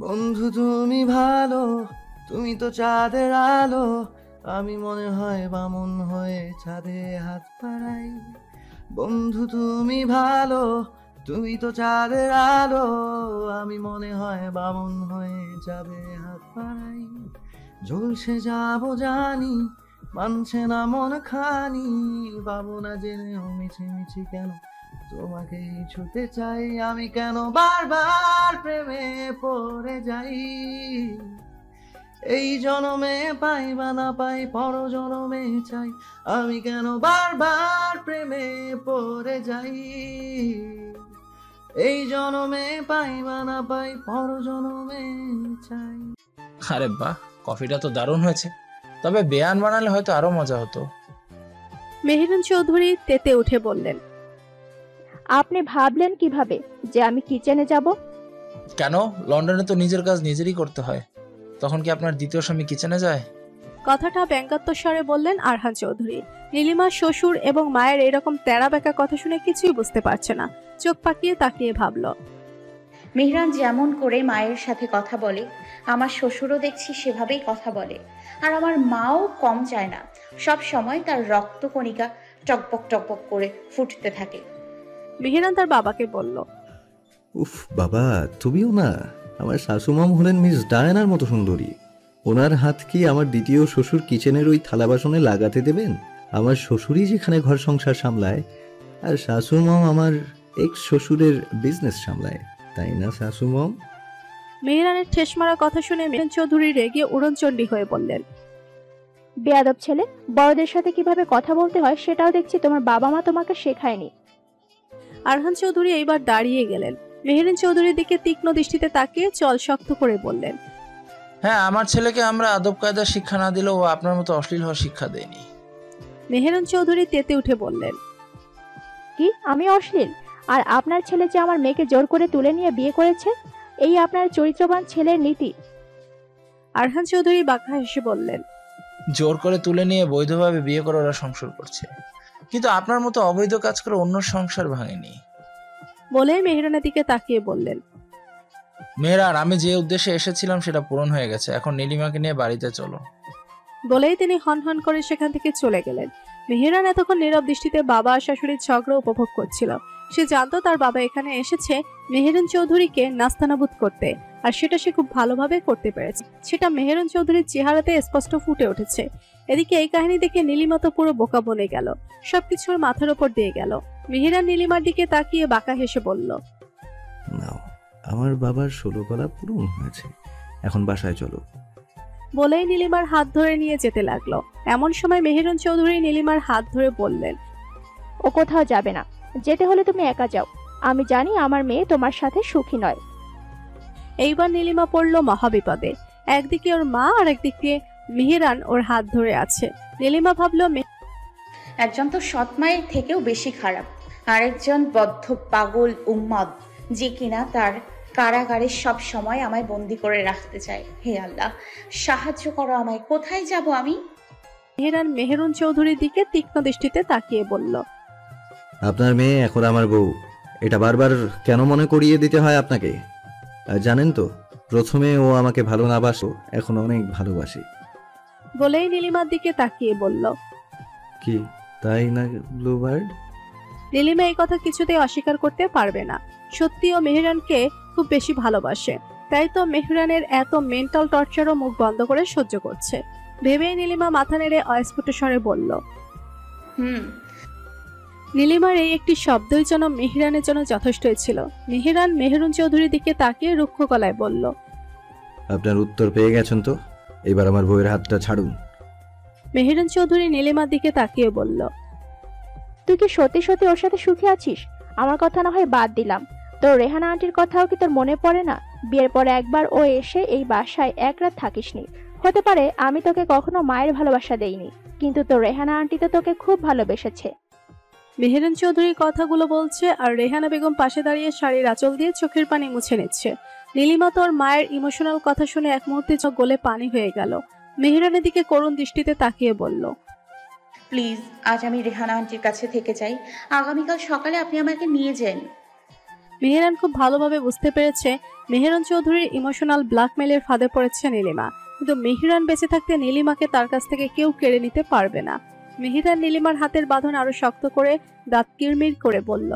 বন্ধু তুমি ভালো, তুমি তো চাঁদের আলো, আমি মনে হয় বামন হয়ে চাঁদে হাত বাড়াই। বন্ধু তুমি ভালো, তুমি তো চাঁদের আলো, আমি মনে হয় বামন হয়ে চাঁদে হাত বাড়াই। ঝলসে যাবো জানি, মানছে না মন খানি, পাবো না জেনেও মিছিমিছি কেন তোমাকেই ছুতে চাই। আমি কেন বারবার প্রেমে পড়ে যাই, এই জনমে পাই বা না পাই পর জনমে চাই। আমি কেন বারবার প্রেমে পড়ে যাই, এই জনমে পাই বা না পাই পর জনমে চাই। আরে বাহ, কফিটা তো দারুণ হয়েছে, তবে বেয়ান বানালে হয়তো আরো মজা হতো। মেহেরুন চৌধুরী তেতে উঠে বললেন, আপনি ভাবলেন কিভাবে যে আমি কিচেনে যাব? কেন, লন্ডনে তো নিজের কাজ নিজেরই করতে হয়, তখন কি আপনার দ্বিতীয় স্বামী কিচেনে যায়? কথাটা ব্যঙ্গাত্মস্বরে বললেন আরহান চৌধুরী। নীলিমার শ্বশুর এবং মায়ের এরকম তেরা বেঁকা কথা শুনে কিছুই বুঝতে পারছে না, চোখ পাকিয়ে তাকিয়ে ভাবল। মেহরান যেমন করে মায়ের সাথে কথা বলে, আমার শ্বশুরও দেখছি সেভাবেই কথা বলে। আর আমার মাও কম চায় না, সব সময় তার রক্তকণিকা টকবক টকবক করে ফুটতে থাকে। মেহেরান তার বাবাকে বলল, উফ বাবা, তুমিও না? আমার শাশুমাম হলেন মিস ডায়ানার মতো সুন্দরী, ওনার হাত কি আমার দ্বিতীয় শ্বশুর কিচেনের ওই থালা বাসনে লাগাতে দেবেন? আমার শ্বশুরই যেখানে ঘর সংসার সামলায়, আর শাশুমাম আমার এক্স শ্বশুরের বিজনেস সামলায়, তাই না শাশুমাম? মেহেরানের ঠেস মারা কথা শুনে মেহেরান চৌধুরী রেগে উড়নচণ্ডী হয়ে বললেন, বেয়াদব ছেলে, বড়দের সাথে কিভাবে কথা বলতে হয় সেটাও দেখছি তোমার বাবা মা তোমাকে শেখায়নি। আরহান চৌধুরী এইবার দাঁড়িয়ে গেলেন। মেহেরান চৌধুরীর দিকে তীক্ষ্ণ দৃষ্টিতে তাকিয়ে চল শক্ত করে বললেন, হ্যাঁ, আমার ছেলেকে আমরা আদব কায়দার শিক্ষা না দিলেও ও আপনার মতো অশ্লীল হওয়ার শিক্ষা দেয়নি। মেহেরান চৌধুরী তেতে উঠে বললেন, কি আমি অশ্লীল? আর আপনার ছেলে যে আমার মেয়েকে জোর করে তুলে নিয়ে বিয়ে করেছে, এই আপনার চরিত্রবান ছেলের নীতি। আরহান চৌধুরী বাঁকা হেসে বললেন, জোর করে তুলে নিয়ে বৈধভাবে বিয়ে করে ওরা সংসার করছে, কিন্তু আপনার মতো অবৈধ কাজ করে অন্য সংসার ভাঙেনি। বলেই মেহেরানের দিকে তাকিয়ে বললেন, মেহরান, আমি যে উদ্দেশ্যে এসেছিলাম সেটা পূরণ হয়ে গেছে, এখন নীলিমাকে নিয়ে বাড়িতে চলো। বলেই তিনি হন করে সেখান থেকে চলে গেলেন। মেহেরান এতক্ষণ নীরব দৃষ্টিতে বাবা আর শাশুড়ির ঝগড়া উপভোগ করছিল। সে জানতো তার বাবা এখানে এসেছে মেহেরান চৌধুরীকে নাস্তানাবুদ করতে, আর সেটা সে খুব ভালোভাবে করতে পেরেছে। সেটা মেহেরান চৌধুরীর চেহারাতে স্পষ্ট ফুটে উঠেছে। এদিকে এই কাহিনী দেখে নীলিমা তো পুরো বোকা বনে গেল, সবকিছুর মাথার উপর দিয়ে গেল। মেহেরান নীলিমার দিকে তাকিয়ে বাঁকা হেসে বলল, নাও, আমার বাবার 16 গলা পূরণ হয়েছে, এখন বাসায় চলো। বলেই নীলিমার হাত ধরে নিয়ে যেতে লাগলো। এমন সময় মেহেরান চৌধুরী নীলিমার হাত ধরে বললেন, ও কোথাও যাবে না, যেতে হলে তুমি একা যাও। আমি জানি আমার মেয়ে তোমার সাথে সুখী নয়। এইবার নীলিমা পড়ল মহাবিপদে। একদিকে ওর মা আর একদিকে মেহেরান ওর হাত ধরে আছে। নীলিমা ভাবলো একজন তো সৎ মায়ের থেকেও বেশি খারাপ, আরেকজন বদ্ধ পাগল উম্মাদ, যে কিনা তার কারাগারে সব সময় আমায় বন্দি করে রাখতে চায়। হে আল্লাহ, সাহায্য করো আমায়, কোথায় যাব আমি? মেহেরান মেহেরুন চৌধুরীর দিকে তীক্ষ্ণ দৃষ্টিতে তাকিয়ে বলল, আপনার মেয়ে এখন আমার বউ, এটা বারবার কেন মনে করিয়ে দিতে হয় আপনাকে? আর জানেন তো, প্রথমে ও আমাকে ভালো না বাসো, এখন অনেক ভালোবাসে। বলেই নীলিমার দিকে তাকিয়ে বলল, কি তাই না ব্লুবার্ড? নীলিমা এই কথা কিছুতেই অস্বীকার করতে পারবে না। সত্যি ও মেহেরানকে খুব বেশি ভালোবাসে, তাই তো মেহেরানের এত মেন্টাল টর্চারও মুখ বন্ধ করে সহ্য করছে। ভেবেই নীলিমা মাথা নেড়ে অস্ফুট স্বরে বলল, নীলিমার এই একটি শব্দই যেন মেহেরানের জন্য যথেষ্টই ছিল। মেহেরান মেহেরুন চৌধুরীর দিকে তাকিয়ে রুক্ষ গলায় বলল, আপনার উত্তর পেয়ে গেছেন তো, এবার আমার বউয়ের হাতটা ছাড়ুন। মেহেরুন চৌধুরী নীলিমার দিকে তাকিয়ে বলল, তুই কি সত্যি সত্যি ওর সাথে সুখী আছিস? আমার কথা না হয় বাদ দিলাম, তোর রেহানা আন্টির কথাও কি তোর মনে পড়ে না? বিয়ের পরে একবার ও এসে এই বাসায় এক রাত থাকিসনি। হতে পারে আমি তোকে কখনো মায়ের ভালোবাসা দেইনি, কিন্তু তোর রেহানা আন্টি তো তোকে খুব ভালোবেসেছে। মেহেরুন চৌধুরী কথাগুলো বলছে আর রেহানা বেগম পাশে দাঁড়িয়ে শাড়ির আঁচল দিয়ে চোখের পানি মুছে নিচ্ছে। নীলিমা তোর মায়ের ইমোশনাল কথা শুনে এক মুহূর্তে চোখ গলে পানি হয়ে গেল। মেহেরানের দিকে করুণ দৃষ্টিতে তাকিয়ে বলল, প্লিজ, আজ আমি রেহানা আন্টির কাছে থেকে যাই, আগামীকাল সকালে আপনি আমাকে নিয়ে যান। মেহেরান খুব ভালোভাবে বুঝতে পেরেছে মেহেরান চৌধুরীর ইমোশনাল ব্ল্যাকমেইলের ফাঁদে পড়েছে নীলিমা, কিন্তু মেহেরান বেঁচে থাকতে নীলিমাকে তার কাছ থেকে কেউ কেড়ে নিতে পারবে না। মেহেরান নীলিমার হাতের বাঁধন আরো শক্ত করে দাঁত কিরমির করে বলল,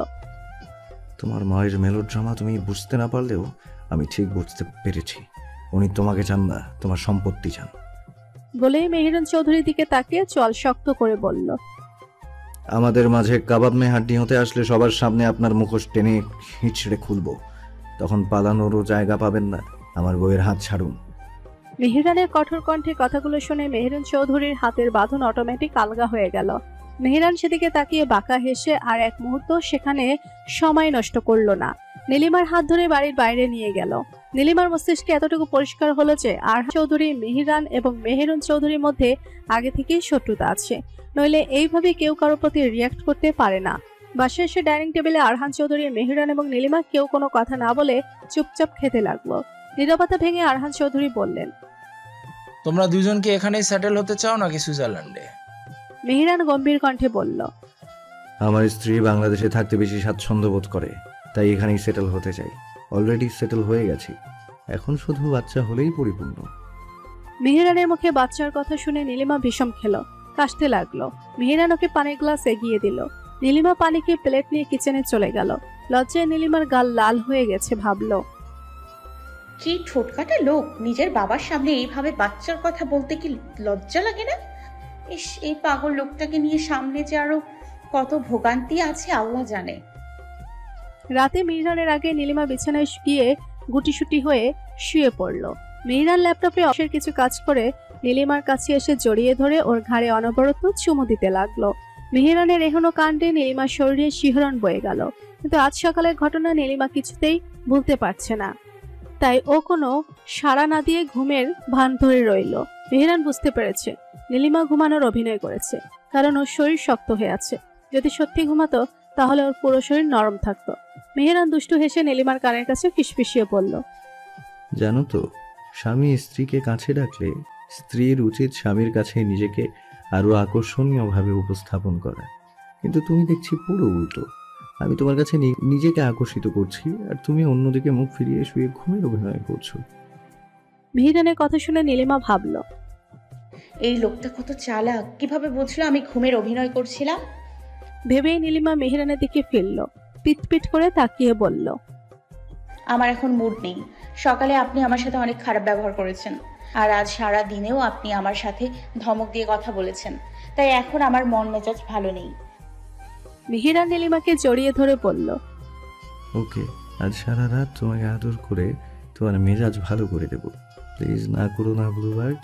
তোমার মায়ের মেলোড্রামা তুমি বুঝতে না পারলেও আমি ঠিক বুঝতে পেরেছি। উনি তোমাকে চান না, তোমার সম্পত্তি চান। বলেই মেহেরান চৌধুরীর দিকে তাকিয়ে চল শক্ত করে বলল, আমাদের মাঝে কাবাব মে হাড্ডি হতে আসলে সবার সামনে আপনার মুখোশ টেনে হিঁচড়ে খুলবো, তখন পালানোরও জায়গা পাবেন না। আমার বইয়ের হাত ছাড়ুন। মেহেরানের কঠোর কণ্ঠে কথাগুলো শুনে মেহেরান চৌধুরীর হাতের বাঁধন অটোমেটিক আলগা হয়ে গেল। মেহেরান সেদিকে তাকিয়ে বাঁকা হেসে আর এক মুহূর্ত সেখানে সময় নষ্ট করলো না। নীলিমার হাত ধরে বাড়ির বাইরে নিয়ে গেল। নীলিমার মস্তিষ্কে এতটুকু পরিষ্কার হলো যে আরহান চৌধুরী, মেহেরান এবং মেহেরুন চৌধুরীর মধ্যে আগে থেকেই শত্রুতা আছে, নইলে এইভাবে কেউ কারো প্রতি রিয়াক্ট করতে পারে না। বাসায় এসে ডাইনিং টেবিলে আরহান চৌধুরী, মেহেরান এবং নীলিমা কেউ কোনো কথা না বলে চুপচাপ খেতে লাগলো। নীরবতা ভেঙে আরহান চৌধুরী বললেন, তোমরা দুজন কি এখানেই সেটেল হতে চাও নাকি সুইজারল্যান্ডে? মেহেরান গম্ভীর কণ্ঠে বলল, আমার স্ত্রী বাংলাদেশে থাকতে বেশি স্বাচ্ছন্দ্য বোধ করে, তাই এখানেই সেটেল হতে চাই। অলরেডি সেটেল হয়ে গেছি, এখন শুধু বাচ্চা হলেই পরিপূর্ণ। মেহেরানের মুখে বাচ্চার কথা শুনে নীলিমা বিষম খেল, কাশতে লাগলো। মেহেরান ওকে পানির গ্লাস এগিয়ে দিল। নীলিমা পানিকে প্লেট নিয়ে কিচেনে চলে গেল। লজ্জায় নীলিমার গাল লাল হয়ে গেছে, ভাবলো, কি ঠোটকাটা লোক, নিজের বাবার সামনে এইভাবে বাচ্চার কথা বলতে কি লজ্জা লাগে না? ইস, এই পাগল লোকটাকে নিয়ে সামনে যে আরো কত ভোগান্তি আছে আল্লাহ জানে। রাতে মেহেরানের আগে নীলিমা বিছানায় গিয়ে গুটিসুটি হয়ে শুয়ে পড়ল। মেহেরান ল্যাপটপে অফিসের কিছু কাজ করে নীলিমার কাছে এসে জড়িয়ে ধরে ওর ঘাড়ে অনবরত চুমু দিতে লাগলো। মেহেরানের এহনো কাণ্ডে নীলিমার শরীরে শিহরণ বয়ে গেল, কিন্তু আজ সকালের ঘটনা নীলিমা কিছুতেই ভুলতে পারছে না। তাই ও কোনো সাড়া না দিয়ে ঘুমের ভান ধরে রইল। মেহেরান বুঝতে পেরেছে নীলিমা ঘুমানোর অভিনয় করেছে, কারণ ওর শরীর শক্ত হয়ে আছে। যদি সত্যি ঘুমাতো তাহলে ওর পুরো শরীর নরম থাকতো। মেহেরান দুষ্টু হেসে নীলিমার কানের কাছে ফিসফিসিয়ে বলল, জানো তো, স্বামী স্ত্রীকে কাছে ডাকলে স্ত্রীর উচিত স্বামীর কাছে নিজেকে আরো আকর্ষণীয়ভাবে উপস্থাপন করা, কিন্তু তুমি দেখছি পুরো উল্টো। আমি তোমার কাছে নিজেকে আকর্ষিত করছি, আর তুমি অন্যদিকে মুখ ফিরিয়ে শুয়ে ঘুমের অভিনয় করছো। মেহেরানের কথা শুনে নীলিমা ভাবল, এই লোকটা কত চালাক, কিভাবে বুঝলো আমি ঘুমের অভিনয় করছিলাম? ভেবেই নীলিমা মেহেরানের দিকে ফিরল, পিট করে তাকিয়ে বলল, আমার এখন মুড নেই। সকালে আপনি আমার সাথে অনেক খারাপ ব্যবহার করেছেন, আর আজ সারা দিনেও আপনি আমার সাথে ধমক দিয়ে কথা বলেছেন, তাই এখন আমার মন মেজাজ ভালো নেই। মেহেরান নীলিমাকে জড়িয়ে ধরে বলল, ওকে, আজ সারা রাত তোমাকে আদর করে তোমার মেজাজ ভালো করে দেব। প্লিজ না করো না ব্লুবার্ড।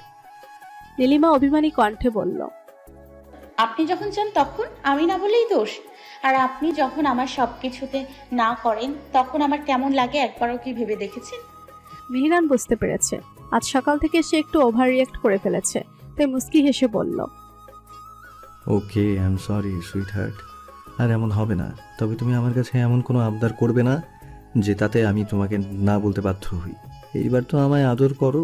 নীলিমা অভিমানী কণ্ঠে বলল, আপনি যখন চান তখন, আমি না বলেই দোষ। আর আপনি যখন আমার সবকিছুতে না করেন তখন আমার কেমন লাগে একবারও কি ভেবে দেখেছেন? মেহেরান বুঝতে পেরেছে আজ সকাল থেকে সে একটু ওভার রিয়েক্ট করে ফেলেছে, তাই মুস্কি হেসে বলল, okay, I am sorry sweetheart. আর এমন হবে না। তবে তুমি আমার কাছে এমন কোনো আবদার করবে না যে তাতে আমি তোমাকে না বলতে বাধ্য হই। এইবার তো আমায় আদর করো।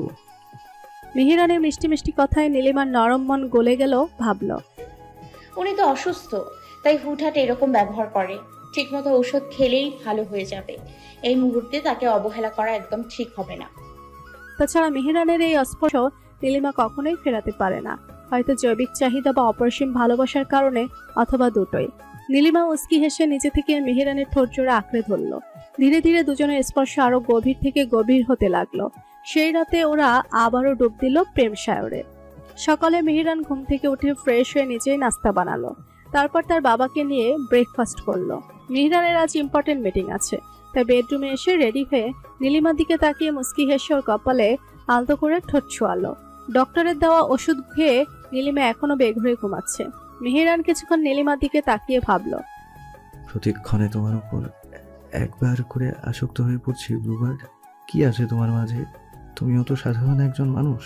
মেহেরানের মিষ্টি মিষ্টি কথায় নীলিমার নরম মন গলে গেল, ভাবল, উনি তো অসুস্থ, তাই হুটহাট এরকম ব্যবহার করে। ঠিকমতো ঔষধ খেলেই ভালো হয়ে যাবে। এই মুহূর্তে তাকে অবহেলা করা একদম ঠিক হবে না। তাছাড়া মেহেরানের এই অস্পর্শ নীলিমা কখনোই ফেরাতে পারে না, হয়তো জৈবিক চাহিদা বা অপরিসীম ভালোবাসার কারণে, অথবা দুটোই। নীলিমা উস্কি হেসে নিচে থেকে মেহেরানের ঠোঁট জোড়া আঁকড়ে ধরল। ধীরে ধীরে দুজনের স্পর্শ আরো গভীর থেকে গভীর হতে লাগলো। সেই রাতে ওরা আবারও ডুব দিল প্রেম সায়রে। সকালে মেহেরান ঘুম থেকে উঠে ফ্রেশ হয়ে নিজেই নাস্তা বানালো, তারপর তার বাবাকে নিয়ে ব্রেকফাস্ট করলো। মেহেরানের আজ ইম্পর্টেন্ট মিটিং আছে, তাই বেডরুমে এসে রেডি হয়ে নীলিমার দিকে তাকিয়ে মুস্কি হেসে ওর কপালে আলতো করে ঠোঁট ছোঁয়ালো। ডক্টরের দেওয়া ওষুধ খেয়ে নীলিমা এখনো বেঘরে ঘুমাচ্ছে। মেহেরান কিছুক্ষণ নীলিমার দিকে তাকিয়ে ভাবল, প্রতিক্ষণে তোমার উপর একবার করে আসক্ত হয়ে পড়ছি ব্লুবার্ড। কি আছে তোমার মাঝে? তুমিও তো সাধারণ একজন মানুষ,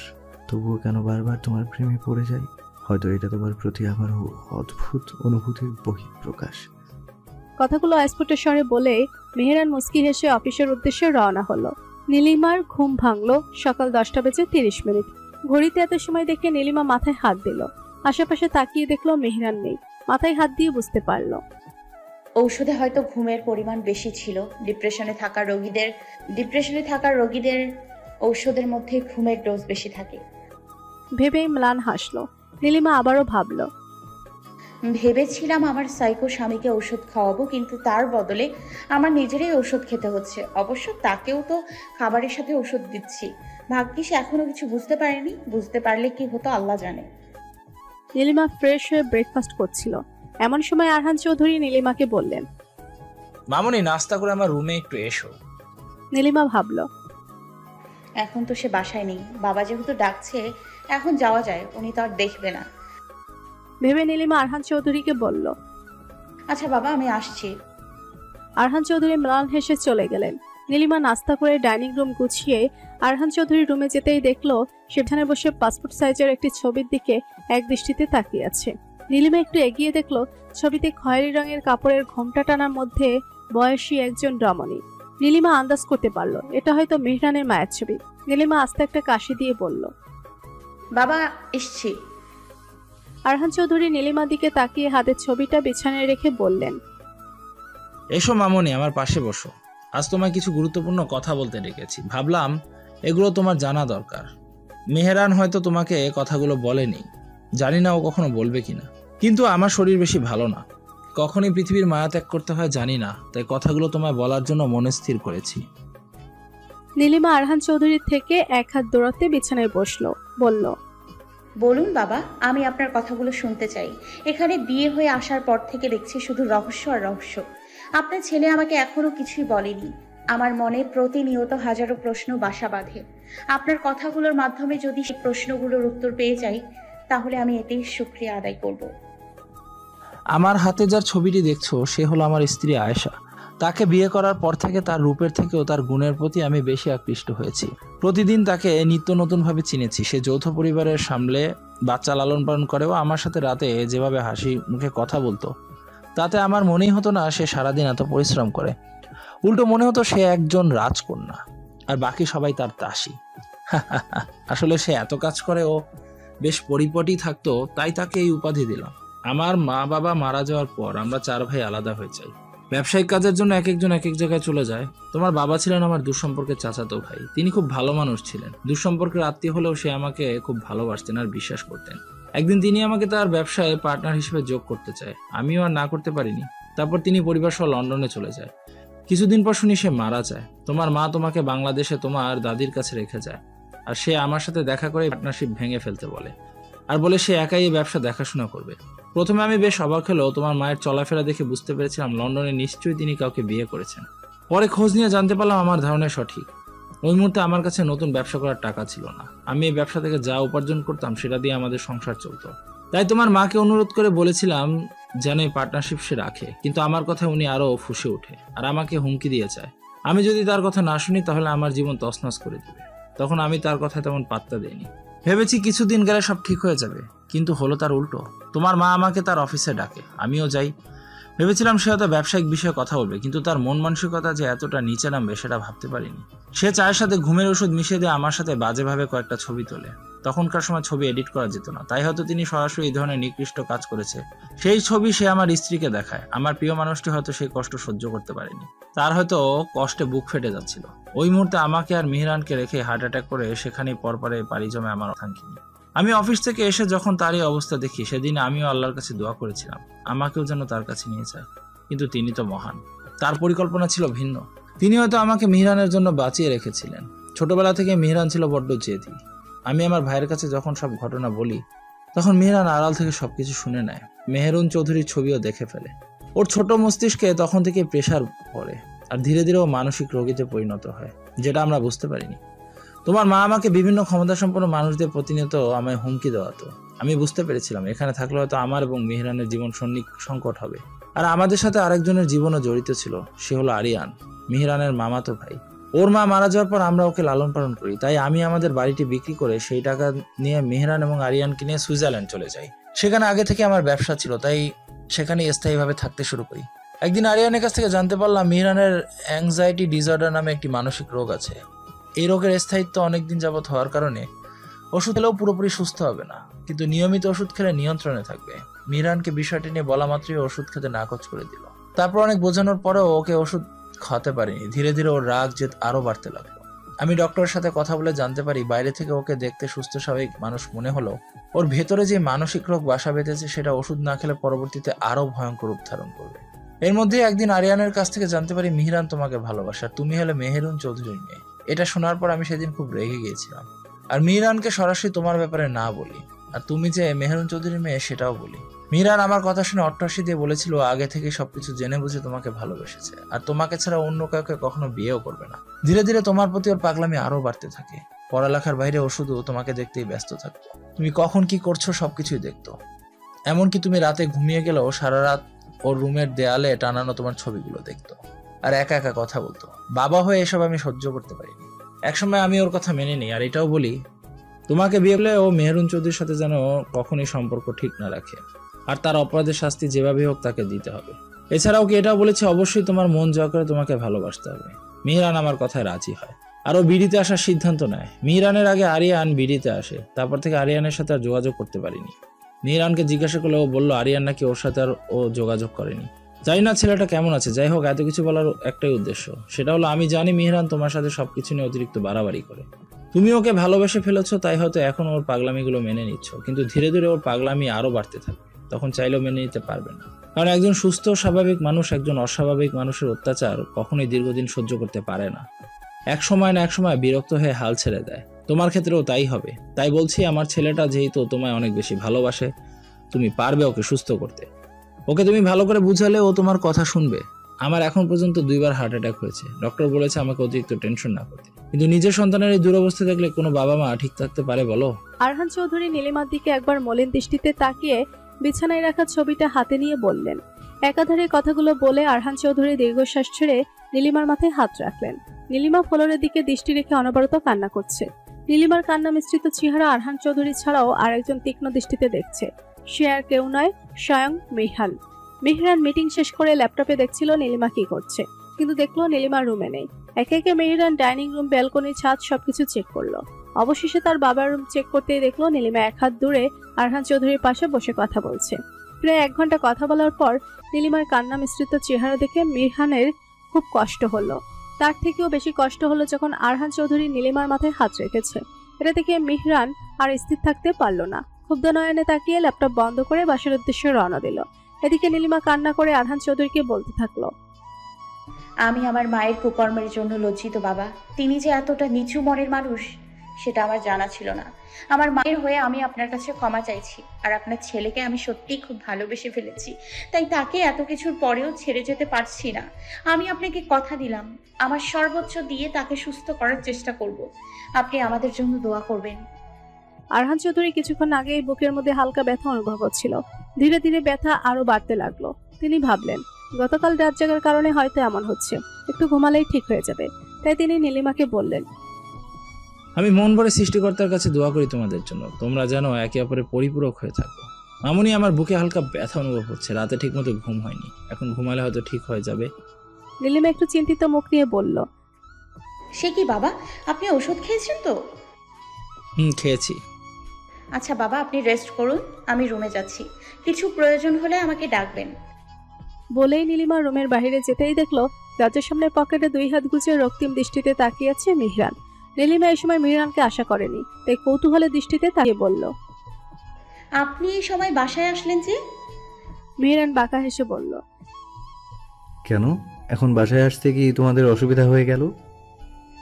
তবুও কেন বারবার তোমার প্রেমে পড়ে যাই? হয়তো এটা তোমার প্রতি আমার অদ্ভুত অনুভূতির বহিঃপ্রকাশ। কথাগুলো অস্ফুট স্বরে বলে মেহেরান মুস্কি হেসে অফিসের উদ্দেশ্যে রওনা হলো। নীলিমার ঘুম ভাঙলো সকাল 10:30। ঘড়িতে এত সময় দেখে নীলিমা মাথায় হাত দিল। আশেপাশে তাকিয়ে দেখলো মেহেরান নেই। মাথায় হাত দিয়ে বুঝতে পারলো ঔষধে হয়তো ঘুমের পরিমাণ বেশি ছিল। ডিপ্রেশনে থাকা রোগীদের ঔষধের মধ্যে ঘুমের ডোজ বেশি থাকে। ভেবেই ম্লান হাসলো। নীলিমা আবারও ভাবল, ভেবেছিলাম আমার সাইকো স্বামীকে ঔষধ খাওয়াবো, কিন্তু তার বদলে আমার নিজেরই ঔষধ খেতে হচ্ছে। অবশ্য তাকেও তো খাবারের সাথে ঔষধ দিচ্ছি। ভাগ্যিস এখনো কিছু বুঝতে পারেনি। বুঝতে পারলে কি হতো আল্লাহ জানে। নীলিমা ফ্রেশ হয়ে ব্রেকফাস্ট করছিল। এমন সময় আরহান চৌধুরী নীলিমাকে বললেন। মামুনি, নাস্তা করে আমার রুমে একটু এসো। নীলিমা ভাবল, এখন তো সে বাসায় নেই, বাবা যেহেতু ডাকছে এখন যাওয়া যায়, উনি তো আর দেখবে না। ভেবে নীলিমা আরহান চৌধুরীকে বলল। আচ্ছা বাবা, আমি আসছি। আরহান চৌধুরী ম্লান হেসে চলে গেলেন। নীলিমা নাস্তা করে ডাইনিং রুম গুছিয়ে আরহান চৌধুরীর রুমে যেতেই দেখলো সেখানে বসে পাসপোর্ট সাইজের একটি ছবির দিকে এক দৃষ্টিতে তাকিয়ে আছে। নীলিমা একটু এগিয়ে দেখলো ছবিতে খয়েরি রঙের কাপড়ের ঘোমটা টানার মধ্যে বয়সী একজন রমণী। নীলিমা আন্দাজ করতে পারলো এটা হয়তো মেহরানের মায়ের ছবি। নীলিমা আস্তে একটা কাশি দিয়ে বলল, বাবা এসছি। আরহান চৌধুরী নীলিমার দিকে তাকিয়ে হাতের ছবিটা বিছানায় রেখে বললেন, এসো মামুনি, আমার পাশে বসো। আজ তোমায় কিছু গুরুত্বপূর্ণ কথা বলতে ডেকেছি। ভাবলাম এগুলো তোমার জানা দরকার। মেহরান হয়তো তোমাকে কথাগুলো বলেনি, জানি না ও কখনো বলবে কিনা, কিন্তু আমার শরীর বেশি ভালো না। কখনই পৃথিবীর মায়া ত্যাগ করতে হয় জানি না, তাই কথাগুলো তোমায় বলার জন্য মনে স্থির করেছি। নীলিমা আরহান চৌধুরীর থেকে এক হাত দূরত্বে বিছানায় বসলো, বলল, বলুন বাবা, আমি আপনার কথাগুলো শুনতে চাই। এখানে বিয়ে হয়ে আসার পর থেকে দেখছি শুধু রহস্য আর রহস্য। আপনার ছেলে আমাকে এখনো কিছুই বলেনি। আমার মনে প্রতিনিয়ত হাজারো প্রশ্ন বাসা বাঁধে। আপনার কথাগুলোর মাধ্যমে যদি সেই প্রশ্নগুলোর উত্তর পেয়ে যাই, তাহলে আমি এতেই শুকরিয়া আদায় করব। আমার হাতে যার ছবিটি দেখছো সে হলো আমার স্ত্রী আয়েশা। তাকে বিয়ে করার পর থেকে তার রূপের থেকেও তার গুণের প্রতি আমি বেশি আকৃষ্ট হয়েছি। প্রতিদিন তাকে নিত্য নতুনভাবে চিনেছি। সে যৌথ পরিবারের সামলে বাচ্চা লালন পালন করেও আমার সাথে রাতে যেভাবে হাসি মুখে কথা বলতো, তাতে আমার মনেই হতো না সে সারাদিন এত পরিশ্রম করে। উল্টো মনে হতো সে একজন রাজকন্যা আর বাকি সবাই তার দাসী। আসলে সে এত কাজ করে ও বেশ পরিপাটি থাকতো, তাই তাকে এই উপাধি দিলাম। আমার মা বাবা মারা যাওয়ার পর আমরা 4 ভাই আলাদা হয়ে যাই। ব্যবসায়িক কাজের জন্য এক একজন এক এক জায়গায় চলে যায়। তোমার বাবা ছিলেন আমার দুঃসম্পর্কের চাচাতো ভাই। তিনি খুব ভালো মানুষ ছিলেন। দুঃসম্পর্কের আত্মীয় হলেও সে আমাকে খুব ভালোবাসতেন আর বিশ্বাস করতেন। একদিন তিনি আমাকে তার ব্যবসায় পার্টনার হিসেবে যোগ করতে চায়। আমিও আর না করতে পারিনি। তারপর তিনি পরিবার সহ লন্ডনে চলে যায়। কিছুদিন পর শুনি সে মারা যায়। তোমার মা তোমাকে বাংলাদেশে তোমার দাদির কাছে রেখে যায়, আর সে আমার সাথে দেখা করে পার্টনারশিপ ভেঙে ফেলতে বলে, আর বলে সে একাই এই ব্যবসা দেখাশোনা করবে। প্রথমে আমি বেশ অবাক হলেও তোমার মায়ের চলাফেরা দেখে বুঝতে পেরেছিলাম লন্ডনে নিশ্চয়ই তিনি কাউকে বিয়ে করেছেন। পরে খোঁজ নিয়ে জানতে পারলাম আমার ধারণা সঠিক। ওই মুহূর্তে আমার কাছে নতুন ব্যবসা করার টাকা ছিল না। আমি এই ব্যবসা থেকে যা উপার্জন করতাম সেটা দিয়ে আমাদের সংসার চলতো। তাই তোমার মাকে অনুরোধ করে বলেছিলাম যেন এই পার্টনারশিপ সে রাখে, কিন্তু আমার কথা উনি আরো ফুঁসে ওঠে আর আমাকে হুমকি দিয়ে চায় আমি যদি তার কথা না শুনি তাহলে আমার জীবন তছনছ করে দেবে। তখন আমি তার কথা তেমন পাত্তা দেইনি। ভেবেছি কিছুদিন গেলে সব ঠিক হয়ে যাবে, কিন্তু হলো তার উল্টো। তোমার মা আমাকে তার অফিসে ডাকে, আমিও যাই। ভেবেছিলাম সে হয়তো ব্যবসায়িক বিষয়ে কথা বলবে, কিন্তু তার মন মানসিকতা যে এতটা নিচে নামবে সেটা ভাবতে পারিনি। সে চায়ের সাথে ঘুমের ওষুধ মিশিয়ে দিয়ে আমার সাথে বাজেভাবে কয়েকটা ছবি তোলে। তখনকার সময় ছবি এডিট করা যেত না, তাই হয়তো তিনি সরাসরি এই ধরনের নিকৃষ্ট কাজ করেছে। সেই ছবি সে আমার স্ত্রীকে দেখায়। আমার প্রিয় মানুষটি হয়তো সেই কষ্ট সহ্য করতে পারেনি, তার হয়তো কষ্টে বুক ফেটে যাচ্ছিল। ওই মুহূর্তে আমাকে আর মেহরানকে রেখে হার্ট অ্যাটাক করে সেখানেই পরপরে পাড়ি জমে আমার অথাঙ্কিনী। আমি অফিস থেকে এসে যখন তার এই অবস্থা দেখি, সেদিন আমিও আল্লাহর কাছে দোয়া করেছিলাম আমাকেও যেন তার কাছে নিয়ে যায়। কিন্তু তিনি তো মহান, তার পরিকল্পনা ছিল ভিন্ন। তিনি হয়তো আমাকে মেহরানের জন্য বাঁচিয়ে রেখেছিলেন। ছোটবেলা থেকে মেহরান ছিল বড্ড জেদি। আমি আমার ভাইয়ের কাছে যখন সব ঘটনা বলি, তখন মেহরান আড়াল থেকে সবকিছু শুনে নেয়। মেহেরুন চৌধুরীর ছবিও দেখে ফেলে। ওর ছোট মস্তিষ্কে তখন থেকে প্রেশার পড়ে, আর ধীরে ধীরে ও মানসিক রোগীতে পরিণত হয়, যেটা আমরা বুঝতে পারিনি। তোমার মা আমাকে বিভিন্ন ক্ষমতাসম্পন্ন মানুষদের প্রতিনিয়ত আমায় হুমকি দেওয়াতো। আমি বুঝতে পেরেছিলাম এখানে থাকলে হয়তো আমার এবং মেহরানের জীবন সংকট হবে। আর আমাদের সাথে আরেকজনের জীবনও জড়িত ছিল, সে হলো আরিয়ান, মেহরানের মামাতো ভাই। ওর মা মারা যাওয়ার পর আমরা ওকে লালন পালন করি, তাই আমি আমাদের বাড়িটি বিক্রি করে সেই টাকা নিয়ে মেহরান এবং আরিয়ানকে নিয়ে সুইজারল্যান্ড চলে যাই। সেখানে আগে থেকে আমার ব্যবসা ছিল, তাই সেখানে স্থায়ীভাবে থাকতে শুরু করি। একদিন আরিয়ানের কাছ থেকে জানতে পারলাম মেহরানের অ্যাংজাইটি ডিসঅর্ডার নামে একটি মানসিক রোগ আছে। এই রোগের স্থায়িত্ব অনেকদিন যাবৎ হওয়ার কারণে ওষুধ খেলেও পুরোপুরি সুস্থ হবে না, কিন্তু নিয়মিত ওষুধ খেলে নিয়ন্ত্রণে থাকবে। মেহরানকে বিষয়টি নিয়ে বলা মাত্রই ওষুধ খেতে নাকচ করে দিল। তারপর অনেক বোঝানোর পরেও ওকে ওষুধ খাওয়াতে পারিনি। ধীরে ধীরে ওর রাগ জেদ আরো বাড়তে লাগলো। আমি ডক্টরের সাথে কথা বলে জানতে পারি বাইরে থেকে ওকে দেখতে সুস্থ স্বাভাবিক মানুষ মনে হলো ওর ভেতরে যে মানসিক রোগ বাসা বেঁধেছে সেটা ওষুধ না খেলে পরবর্তীতে আরো ভয়ঙ্কর রূপ ধারণ করবে। এর মধ্যে একদিন আরিয়ানের কাছ থেকে জানতে পারি মিহিরান তোমাকে ভালোবাসে, আর তুমি হলে মেহেরুন চৌধুরীর মেয়ে। এটা শোনার পর আমি সেদিন খুব রেগে গিয়েছিলাম, আর মিহিরানকে সরাসরি তোমার ব্যাপারে না বলি, আর তুমি যে মেহেরুন চৌধুরীর মেয়ে সেটাও বলি। মিহিরান আমার কথা শুনে অট্টহাসি দিয়ে বলেছিল আগে থেকে সবকিছু জেনে বুঝে তোমাকে ভালোবেসেছে, আর তোমাকে ছাড়া অন্য কাউকে কখনো বিয়েও করবে না। ধীরে ধীরে তোমার প্রতি ওর পাগলামি আরো বাড়তে থাকে। পড়ালেখার বাইরে ও শুধু তোমাকে দেখতেই ব্যস্ত থাকতো। তুমি কখন কি করছো সবকিছুই দেখতো। এমনকি তুমি রাতে ঘুমিয়ে গেলেও সারা রাত ওর রুমের দেয়ালে টানানো তোমার ছবিগুলো দেখতো, আর একা একা কথা বলতো। বাবা হয়ে এসব আমি সহ্য করতে পারিনি। একসময় আমি ওর কথা মেনে নিই, আর এটাও বলি তোমাকে বিয়ে করলে ও মেহেরুন চৌধুরীর সাথে যেন কখনই সম্পর্ক ঠিক না রাখে, আর তার অপরাধের শাস্তি যেভাবে হোক তাকে দিতে হবে। এছাড়াও কি এটাও বলেছে অবশ্যই তোমার মন জয় করে তোমাকে ভালোবাসতে হবে। মিহিরান আমার কথায় রাজি হয়, আর ও বিড়িতে আসার সিদ্ধান্ত নেয়। মিহিরানের আগে আরিয়ান বিড়িতে আসে, তারপর থেকে আরিয়ানের সাথে আর যোগাযোগ করতে পারিনি। মিহিরানকে জিজ্ঞাসা করলে ও বললো আরিয়ান নাকি ওর সাথে আর ও যোগাযোগ করেনি। জানি না ছেলেটা কেমন আছে। যাই হোক, এত কিছু বলার একটাই উদ্দেশ্য, সেটা হলো আমি জানি মিহিরান তোমার সাথে সবকিছু নিয়ে অতিরিক্ত বাড়াবাড়ি করে। তুমি ওকে ভালোবেসে ফেলেছো, তাই হয়তো এখন ওর পাগলামিগুলো মেনে নিচ্ছ, কিন্তু ধীরে ধীরে ওর পাগলামি আরো বাড়তে থাকবে, তখন চাইলেও মেনে নিতে পারবে না। কারণ একজন সুস্থ স্বাভাবিক মানুষ একজন অস্বাভাবিক মানুষের অত্যাচার কখনোই দীর্ঘদিন সহ্য করতে পারে না। এক সময় না এক সময় বিরক্ত হয়ে হাল ছেড়ে দেয়। তোমার ক্ষেত্রেও তাই হবে। তাই বলছি, আমার ছেলেটা যেহেতু তোমায় অনেক বেশি ভালোবাসে, তুমি পারবে ওকে সুস্থ করতে। ওকে তুমি ভালো করে বুঝালে ও তোমার কথা শুনবে। আমার এখন পর্যন্ত 2বার হার্ট অ্যাটাক হয়েছে। ডক্টর বলেছে আমাকে অতিরিক্ত টেনশন না করতে, কিন্তু নিজের সন্তানের এই দুরবস্থা দেখলে কোনো বাবা মা ঠিক থাকতে পারে বলো? আরহান চৌধুরী নীলিমার দিকে একবার মলিন দৃষ্টিতে তাকিয়ে বিছানায় রাখা ছবিটা হাতে নিয়ে বললেন। একাধারে কথাগুলো বলে আরহান চৌধুরী দীর্ঘশ্বাস ছেড়ে নীলিমার মাথায় হাত রাখলেন। নীলিমা ফ্লোরের দিকে দৃষ্টি রেখে অনবরত কান্না করছে। নীলিমার কান্না মিশ্রিত চেহারা আরহান চৌধুরী ছাড়াও আরেকজন তীক্ষ্ণ দৃষ্টিতে দেখছে। সে আর কেউ নয়, স্বয়ং মিহান। মেহরান মিটিং শেষ করে ল্যাপটপে দেখছিল নীলিমা কি করছে, কিন্তু দেখলো নীলিমার রুমে নেই। একে একে মেহরান ডাইনিং রুম, ব্যালকনি, ছাদ সবকিছু চেক করলো। অবশেষে তার বাবার রুম চেক করতেই দেখলো নীলিমা এক হাত দূরে আরহান চৌধুরীর পাশে বসে কথা বলছে। প্রায় 1 ঘন্টা কথা বলার পর নীলিমার কান্না মিশ্রিত চেহারা দেখে মিহানের খুব কষ্ট হলো। তার থেকেও বেশি কষ্ট হলো যখন আরহান চৌধুরী নীলিমার মাথায় হাত রেখেছে। এটা দেখে মিহরান আর স্থির থাকতে পারলো না। ক্ষুব্ধ নয়নে তাকিয়ে ল্যাপটপ বন্ধ করে বাসার উদ্দেশ্যে রওনা দিল। এদিকে নীলিমা কান্না করে আরহান চৌধুরীকে বলতে থাকলো, আমি আমার মায়ের কুকর্মের জন্য লজ্জিত বাবা। তিনি যে এতটা নিচু মনের মানুষ সেটা আমার জানা ছিল না। আমার মায়ের হয়ে আমি আপনার কাছে ক্ষমা চাইছি। আর আপনার ছেলেকে আমি সত্যিই খুব ভালোবেসে ফেলেছি, তাই তাকে এত কিছুর পরেও ছেড়ে যেতে পারছি না। আমি আপনাকে কথা দিলাম আমার সর্বোচ্চ দিয়ে তাকে সুস্থ করার চেষ্টা করব। আপনি আমাদের জন্য দোয়া করবেন। আরহান চৌধুরী কিছুক্ষণ আগেই বুকের মধ্যে হালকা ব্যথা অনুভব হচ্ছিল। ধীরে ধীরে ব্যথা আরো বাড়তে লাগলো। তিনি ভাবলেন গতকাল রাত জাগার কারণে হয়তো এমন হচ্ছে, একটু ঘুমালেই ঠিক হয়ে যাবে। তাই তিনি নীলিমাকে বললেন, আমি মন ভরে সৃষ্টিকর্তার কাছে দোয়া করি তোমাদের জন্য, তোমরা যেন একে অপরের পরিপূরক হয়ে থাকো। মামুনি, আমার বুকে হালকা ব্যথা অনুভব হচ্ছে, রাতে ঠিক মতো ঘুম হয়নি, এখন ঘুমালে হয়তো ঠিক হয়ে যাবে। নীলিমা একটু চিন্তিত মুখ নিয়ে বলল, সে কি বাবা, আপনি ওষুধ খেয়েছেন তো? খেয়েছি। আচ্ছা বাবা, আপনি রেস্ট করুন, আমি রুমে যাচ্ছি। কিছু প্রয়োজন হলে আমাকে ডাকবেন। বলেই নীলিমা রুমের বাইরে যেতেই দেখলো দরজার সামনে পকেটে 2 হাত গুজে রক্তিম দৃষ্টিতে তাকিয়ে আছে মিহরান। নীলিমা এই সময় মিহরানকে আশা করেনি, তাই কৌতূহলের দৃষ্টিতে তাকিয়ে বলল, আপনি এই সময় বাসায় আসলেন যে? মিহরান বাঁকা হেসে বলল, কেন এখন বাসায় আসতে কি তোমাদের অসুবিধা হয়ে গেল?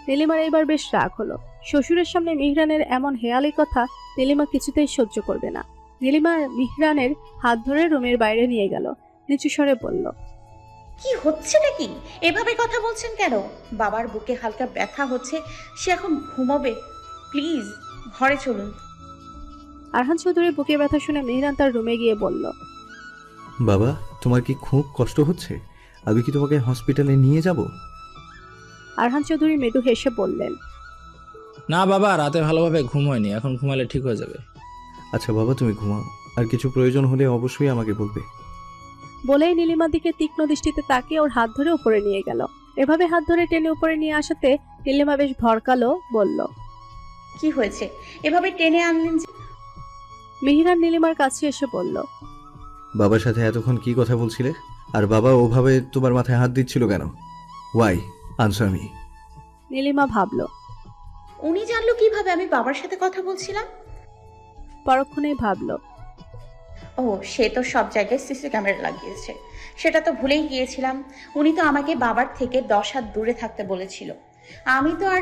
নীলিমার এবার বেশ রাগ হলো। শ্বশুরের সামনে মিহরানের এমন হেয়ালি কথা নীলিমা কিছুতেই সহ্য করবে না। নীলিমা মিহরানের হাত ধরে রুমের বাইরে নিয়ে গেল। নিচু স্বরে বলল, কি হচ্ছে নাকি? এভাবে কথা বলছেন কেন? বাবার বুকে হালকা ব্যথা হচ্ছে, সে এখন ঘুমাবে। প্লিজ ঘরে চলুন। আরহান চৌধুরীর বুকে ব্যথা শুনে মিহরান তার রুমে গিয়ে বলল, বাবা, তোমার কি খুব কষ্ট হচ্ছে? আমি কি তোমাকে হসপিটালে নিয়ে যাব? আরহান চৌধুরী মৃদু হেসে বললেন, না বাবা, রাতে ভালোভাবে ঘুম হয়নি, এখন ঘুমালে ঠিক হয়ে যাবে। আচ্ছা বাবা, তুমি ঘুমাও, আর কিছু প্রয়োজন হলে অবশ্যই আমাকে বলবে। বলেই নীলিমার দিকে তীক্ষ্ণ দৃষ্টিতে তাকিয়ে ওর হাত ধরে উপরে নিয়ে গেল। এভাবে হাত ধরে টেনে উপরে নিয়ে আসাতে নীলিমা বেশ ভড়কালো, বলল, কি হয়েছে? এভাবে টেনে আনলেন যে? মিহরান নীলিমার কাছে এসে বলল, বাবার সাথে এতক্ষণ কি কথা বলছিলে? আর বাবা ওভাবে তোমার মাথায় হাত দিচ্ছিল কেন? ওয়াই? Answer me. নীলিমা ভাবল। উনি জানলো কিভাবে আমি বাবার সাথে কথা বলছিলাম? পরক্ষণেই ভাবল। ও, সে তো সব জায়গায় সিসি ক্যামেরা লাগিয়েছে, সেটা তো ভুলেই গিয়েছিলাম। উনি তো আমাকে বাবার থেকে 10 হাত দূরে থাকতে বলেছিল, আমি তো আর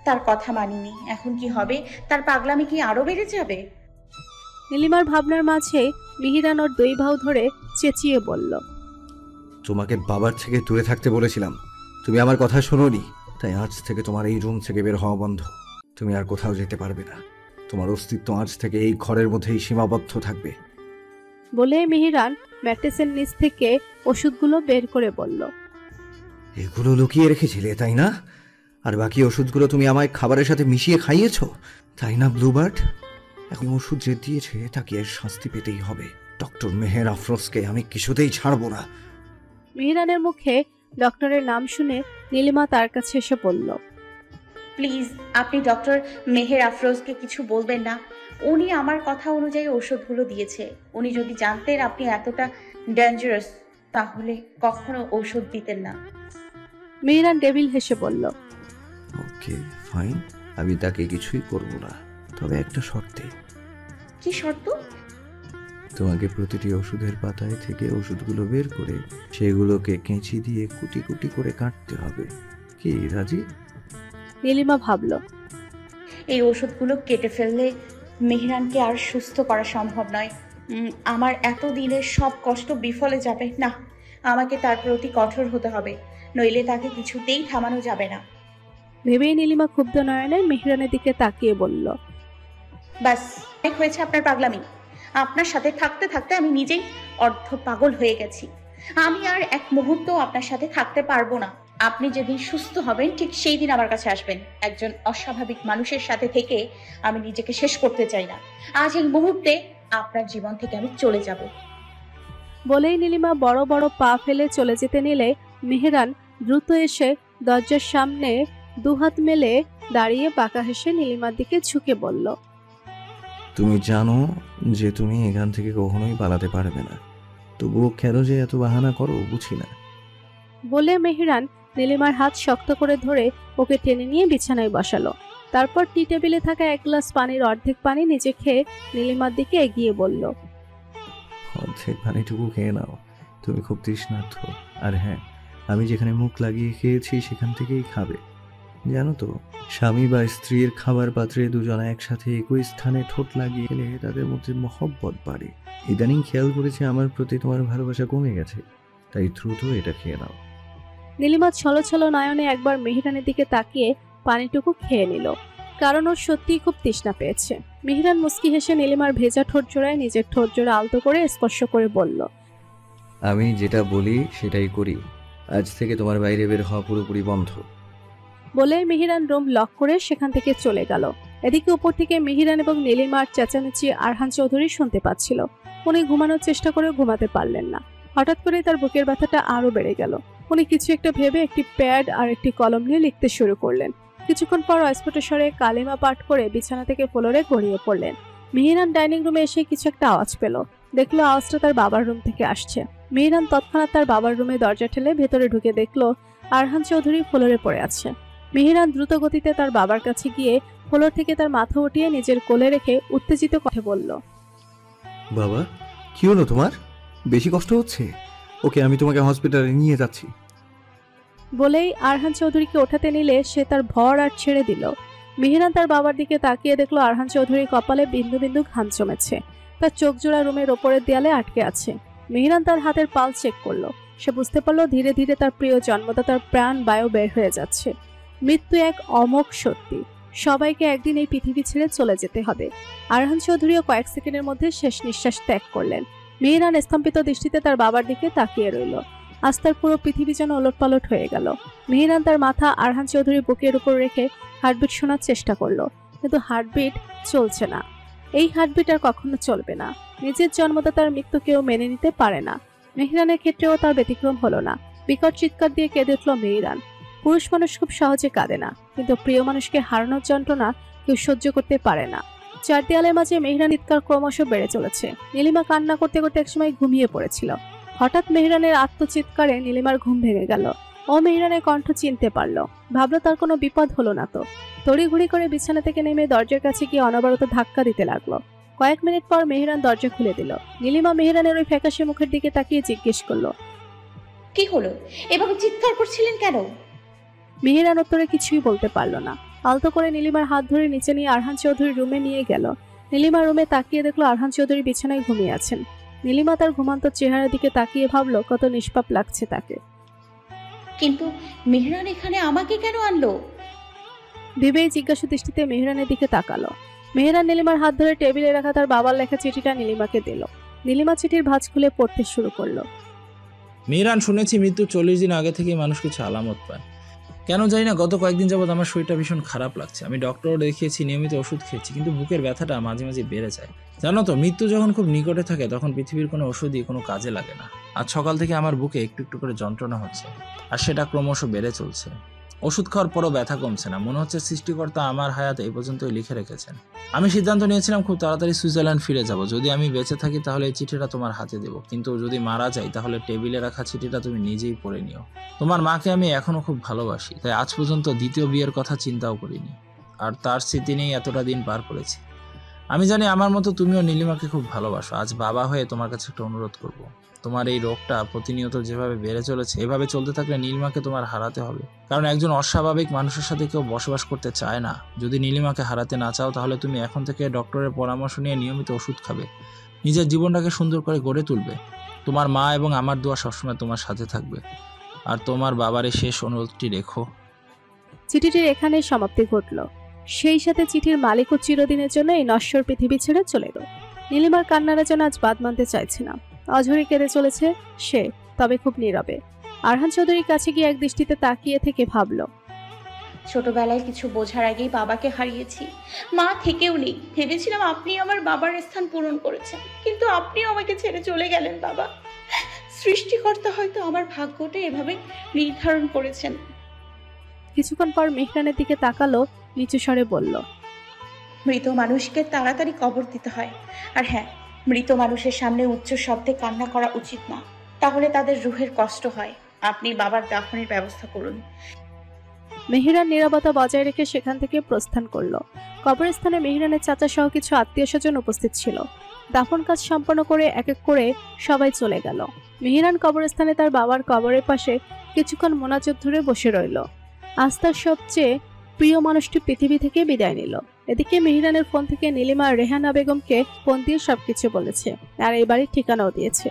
তার কথা মানিনি। এখন কি হবে? তার পাগলামি কি আরো বেড়ে যাবে? নীলিমার ভাবনার মাঝে মিহিরান ওর 2 বাহু ধরে চেঁচিয়ে বলল। তোমাকে বাবার থেকে দূরে থাকতে বলেছিলাম, তুমি আমার কথা শোনোনি। তাই আজ থেকে তোমার এই রুম থেকে বের হওয়া বন্ধ। তুমি আর কোথাও যেতে পারবে না। তোমার অস্তিত্ব আজ থেকে এই ঘরের মধ্যেই সীমাবদ্ধ থাকবে। বলে মিহিরান ম্যাট্রেসের নিচ থেকে ওষুধগুলো বের করে বলল। এগুলো লুকিয়ে রেখেছিলে, তাই না? আর বাকি ওষুধগুলো তুমি আমায় খাবারের সাথে মিশিয়ে খাইয়েছো, তাই না ব্লুবার্ড? এখন ওষুধ যে দিয়েছে তাকে এর শাস্তি পেতেই হবে। ডক্টর মেহের আফরোজকে আমি কিছুতেই ছাড়বো না। মিহিরানের মুখে ডক্টরের নাম শুনে নীলিমা তার কাছে এসে বলল। প্লিজ, আপনি ডক্টর মেহের আফরোজকে কিছু বলবেন না। উনি আমার কথা অনুযায়ী ওষুধগুলো দিয়েছে। উনি যদি জানতেন আপনি এতটা ডেঞ্জারাস, তাহলে কখনো ওষুধ দিতেন না। মিহিরান ডেভিল হেসে বলল। ওকে ফাইন, আমি তাকে কিছুই করব না, তবে একটা শর্তে। কি শর্ত? তোমাকে প্রতিটি ওষুধের পাতায় থেকে ওষুধগুলো বের করে সেগুলোকে কেঁচি দিয়ে কুটি কুটি করে কাটতে হবে। কি রাজি? নীলিমা ভাবল। এই ওষুধগুলো কেটে ফেললে মেহরানকে আর সুস্থ করা সম্ভব নয়। আমার এত দিনের সব কষ্ট বিফলে যাবে না। আমাকে তার প্রতি কঠোর হতে হবে, নইলে তাকে কিছুতেই থামানো যাবে না। ভেবেই নীলিমা ক্ষুব্ধ নয়নে মেহরানের দিকে তাকিয়ে বলল। ব্যাস, অনেক হয়েছে আপনার পাগলামি। আপনার সাথে থাকতে থাকতে আমি নিজেই অর্ধ পাগল হয়ে গেছি। আমি আর এক মুহূর্ত আপনার সাথে থাকতে পারবো না। আপনি যেদিন সুস্থ হবেন ঠিক সেই দিন আমার কাছে আসবেন। একজন অস্বাভাবিক মানুষের সাথে থেকে আমি নিজেকে শেষ করতে চাই না। আজ এই মুহূর্তে আপনার জীবন থেকে আমি চলে যাব। বলেই নীলিমা বড় বড় পা ফেলে চলে যেতে নিলে মেহরান দ্রুত এসে দরজার সামনে 2 হাত মেলে দাঁড়িয়ে বাঁকা হেসে নীলিমার দিকে ঝুঁকে বলল। তুমি জানো যে তুমি এখান থেকে কখনোই পালাতে পারবে না, তবুও কেন যে এত বাহানা করো বুঝি না। বলে মেহরান নীলিমার হাত শক্ত করে ধরে ওকে টেনে নিয়ে বিছানায় বসালো। তারপর টি টেবিলে থাকা 1 গ্লাস পানির অর্ধেক পানি নিজে খেয়ে নীলিমার দিকে এগিয়ে বলল। অর্ধেক পানিটুকু খেয়ে নাও, তুমি খুব তৃষ্ণার্ত। আর হ্যাঁ, আমি যেখানে মুখ লাগিয়ে খেয়েছি সেখান থেকেই খাবে। জানো তো, স্বামী বা স্ত্রীর খাবার পাত্রে দুজনে একসাথে একই স্থানে ঠোঁট লাগিয়ে এলে তাদের মধ্যে মহব্বত বাড়ে। ইদানিং খেয়াল করেছে আমার প্রতি তোমার ভালোবাসা কমে গেছে, তাই দ্রুত এটা খেয়ে নাও। নীলিমা ছলো ছলো নয়নে একবার মেহরানের দিকে তাকিয়ে পানিটুকু খেয়ে নিল, কারণ ওর সত্যিই খুব তৃষ্ণা পেয়েছে। মেহরান মুস্কি হেসে নীলিমার ভেজা ঠোঁট জোড়ায় নিজের ঠোঁট জোড়া আলতো করে স্পর্শ করে বলল। আমি যেটা বলি সেটাই করি। আজ থেকে তোমার বাইরে বের হওয়া পুরোপুরি বন্ধ। বলে মেহরান রুম লক করে সেখান থেকে চলে গেল। এদিকে উপর থেকে মেহরান এবং নীলিমার চেঁচামেচি আরহান চৌধুরী শুনতে পাচ্ছিল। উনি ঘুমানোর চেষ্টা করে ঘুমাতে পারলেন না। হঠাৎ করে তার বুকের ব্যথাটা আরো বেড়ে গেল। উনি কিছু একটা ভেবে একটি প্যাড আর একটি কলম নিয়ে লিখতে শুরু করলেন। কিছুক্ষণ পর অস্ফুট স্বরে কালেমা পাঠ করে বিছানা থেকে ফ্লোরে গড়িয়ে পড়লেন। মেহরান ডাইনিং রুমে এসে কিছু একটা আওয়াজ পেল। দেখলো আওয়াজটা তার বাবার রুম থেকে আসছে। মেহরান তৎক্ষণাৎ তার বাবার রুমে দরজা ঠেলে ভেতরে ঢুকে দেখলো আরহান চৌধুরী ফ্লোরে পড়ে আছে। মেহরান দ্রুত গতিতে তার বাবার কাছে গিয়ে ফ্লোর থেকে তার মাথা উঠিয়ে নিজের কোলে রেখে উত্তেজিত কথা বলল। বাবা, কি হলো তোমার? বেশি কষ্ট হচ্ছে? ওকে, আমি তোমাকে হসপিটালে নিয়ে যাচ্ছি। বলেই আরহান চৌধুরীকে ওঠাতে নিলে সে তার ভর আর ছেড়ে দিল। মেহরান তার বাবার দিকে তাকিয়ে দেখলো আরহান চৌধুরীর কপালে বিন্দু বিন্দু ঘাম জমেছে। তার চোখ জোড়া রুমের ওপরের দেয়ালে আটকে আছে। মেহরান তার হাতের পালস চেক করলো। সে বুঝতে পারলো ধীরে ধীরে তার প্রিয় জন্মদাতার প্রাণ বায়ু বের হয়ে যাচ্ছে। মৃত্যু এক অমোঘ সত্যি। সবাইকে একদিন এই পৃথিবী ছেড়ে চলে যেতে হবে। আরহান চৌধুরীও কয়েক সেকেন্ডের মধ্যে শেষ নিঃশ্বাস ত্যাগ করলেন। মেহরান স্তম্ভিত দৃষ্টিতে তার বাবার দিকে তাকিয়ে রইল। আজ তার পুরো পৃথিবী যেন ওলটপালট হয়ে গেল। মেহরান তার মাথা আরহান চৌধুরীর বুকের উপর রেখে হার্টবিট শোনার চেষ্টা করলো, কিন্তু হার্টবিট চলছে না। এই হার্টবিট আর কখনো চলবে না। নিজের জন্মদাতার মৃত্যু কেউ মেনে নিতে পারে না। মেহরানের ক্ষেত্রেও তার ব্যতিক্রম হলো না। বিকট চিৎকার দিয়ে কেঁদে উঠল মেহরান। পুরুষ মানুষ খুব সহজে কাঁদে না, কিন্তু প্রিয় মানুষকে হারানোর যন্ত্রণা কেউ সহ্য করতে পারে না। চার দেয়ালের মাঝে মেহরান চিৎকার ক্রমশ বেড়ে চলেছে। নীলিমা কান্না করতে করতে একসময় ঘুমিয়ে পড়েছিল। হঠাৎ মেহরানের আত্মচিৎকারে নীলিমার ঘুম ভেঙে গেল। ও মেহরানের কণ্ঠ চিনতে পারলো, ভাবলো তার কোনো বিপদ হলো না তো। তড়িঘড়ি করে বিছানা থেকে নেমে দরজার কাছে গিয়ে অনবরত ধাক্কা দিতে লাগলো। কয়েক মিনিট পর মেহরান দরজা খুলে দিল। নীলিমা মেহরানের ওই ফ্যাকাশে মুখের দিকে তাকিয়ে জিজ্ঞেস করলো, কি হলো? এভাবে চিৎকার করছিলেন কেন? মেহরান উত্তরে কিছুই বলতে পারলো না। আলতো করে নীলিমার হাত ধরে নিচে নিয়ে আরহান চৌধুরী রুমে নিয়ে গেল। নীলিমা রুমে তাকিয়ে দেখলো আরহান চৌধুরী বিছানায় ঘুমিয়ে আছেন। নীলিমা তার ঘুমান্ত চেহারার দিকে তাকিয়ে ভাবলো কত নিষ্পাপ লাগছে তাকে। কিন্তু মেহরান এখানে আমাকে কেন আনলো? ভেবেই জিজ্ঞাসা দৃষ্টিতে মেহরানের দিকে তাকালো। মেহরান নীলিমার হাত ধরে টেবিলে রাখা তার বাবার লেখা চিঠিটা নীলিমাকে দিল। নীলিমা চিঠির ভাঁজ খুলে পড়তে শুরু করলো। মিরান, শুনেছি মৃত্যু 40 দিন আগে থেকে মানুষ কিছু আলামত পায়। কেন জানি না গত কয়েকদিন যাবৎ আমার শরীরটা ভীষণ খারাপ লাগছে। আমি ডক্টরও দেখিয়েছি, নিয়মিত ওষুধ খেয়েছি, কিন্তু বুকের ব্যথাটা মাঝে মাঝে বেড়ে যায়। জানো তো, মৃত্যু যখন খুব নিকটে থাকে তখন পৃথিবীর কোনো ওষুধই কোনো কাজে লাগে না। আজ সকাল থেকে আমার বুকে একটু একটু করে যন্ত্রণা হচ্ছে, আর সেটা ক্রমশ বেড়ে চলছে। ওষুধ খাওয়ার পরও ব্যথা কমছে না। মনে হচ্ছে সৃষ্টিকর্তা আমার হায়াত এই পর্যন্তই লিখে রেখেছেন। আমি সিদ্ধান্ত নিয়েছিলাম খুব তাড়াতাড়ি সুইজারল্যান্ড ফিরে যাব। যদি আমি বেঁচে থাকি তাহলে এই চিঠিটা তোমার হাতে দেবো, কিন্তু যদি মারা যাই তাহলে টেবিলে রাখা চিঠিটা তুমি নিজেই পড়ে নিও। তোমার মাকে আমি এখনো খুব ভালোবাসি, তাই আজ পর্যন্ত দ্বিতীয় বিয়ের কথা চিন্তাও করিনি, আর তার স্মৃতি নিয়েই এতটা দিন পার করেছি। আমি জানি আমার মতো তুমিও নীলিমাকে খুব ভালোবাসো। আজ বাবা হয়ে তোমার কাছে একটা অনুরোধ করব। তোমার এই রোগটা প্রতিনিয়ত যেভাবে বেড়ে চলেছে, এভাবে চলতে থাকলে নীলিমাকে তোমার হারাতে হবে। কারণ একজন অস্বাভাবিক মানুষের সাথে কেউ বসবাস করতে চায় না। যদি নীলিমাকে হারাতে না চাও তাহলে তুমি এখন থেকে ডক্টরের পরামর্শ নিয়ে নিয়মিত ওষুধ খাবে, নিজের জীবনটাকে সুন্দর করে গড়ে তুলবে। তোমার মা এবং আমার দোয়া সবসময় তোমার সাথে থাকবে। আর তোমার বাবার এই শেষ অনুরোধটি রেখো। চিঠিটির এখানেই সমাপ্তি ঘটল। সেই সাথে চিঠির মালিকও চিরদিনের জন্য এই নশ্বর পৃথিবী ছেড়ে চলে গেল। নীলিমার কান্নারা যেন আজ বাদ মানতে চাইছে না। অঝরে কেঁদে চলেছে সে, তবে খুব নীরবে। আরহান চৌধুরীর কাছে গিয়ে এক দৃষ্টিতে তাকিয়ে থেকে ভাবল, ছোটবেলায় কিছু বোঝার আগেই বাবাকে হারিয়েছি। মা থেকেও নেই। ভেবেছিলাম আপনি আমার বাবার স্থান পূরণ করেছেন, কিন্তু আপনিও আমাকে ছেড়ে চলে গেলেন বাবা। সৃষ্টিকর্তা হয়তো আমার ভাগ্যটা এভাবে নির্ধারণ করেছেন। কিছুক্ষণ পর মেহরানের দিকে তাকালো, নিচু স্বরে বলল, মৃত মানুষকে তাড়াতাড়ি কবর দিতে হয়। আর হ্যাঁ, মৃত মানুষের সামনে উচ্চ শব্দে কান্না করা উচিত না, তাহলে তাদের রুহের কষ্ট হয়। আপনি বাবার দাফনের ব্যবস্থা করুন। মেহরান নীরবতা বজায় রেখে সেখান থেকে প্রস্থান করলো। কবরস্থানে মেহরানের চাচা সহ কিছু আত্মীয় স্বজন উপস্থিত ছিল। দাফন কাজ সম্পন্ন করে এক এক করে সবাই চলে গেল। মেহরান কবরস্থানে তার বাবার কবরের পাশে কিছুক্ষণ মোনাজাত ধরে বসে রইল। আজ তার সবচেয়ে প্রিয় মানুষটি পৃথিবী থেকে বিদায় নিল। এদিকে মেহরানের ফোন থেকে নীলিমা রেহানা বেগমকে ফোন দিয়ে সবকিছু বলেছে, আর এই বাড়ির ঠিকানাও দিয়েছে।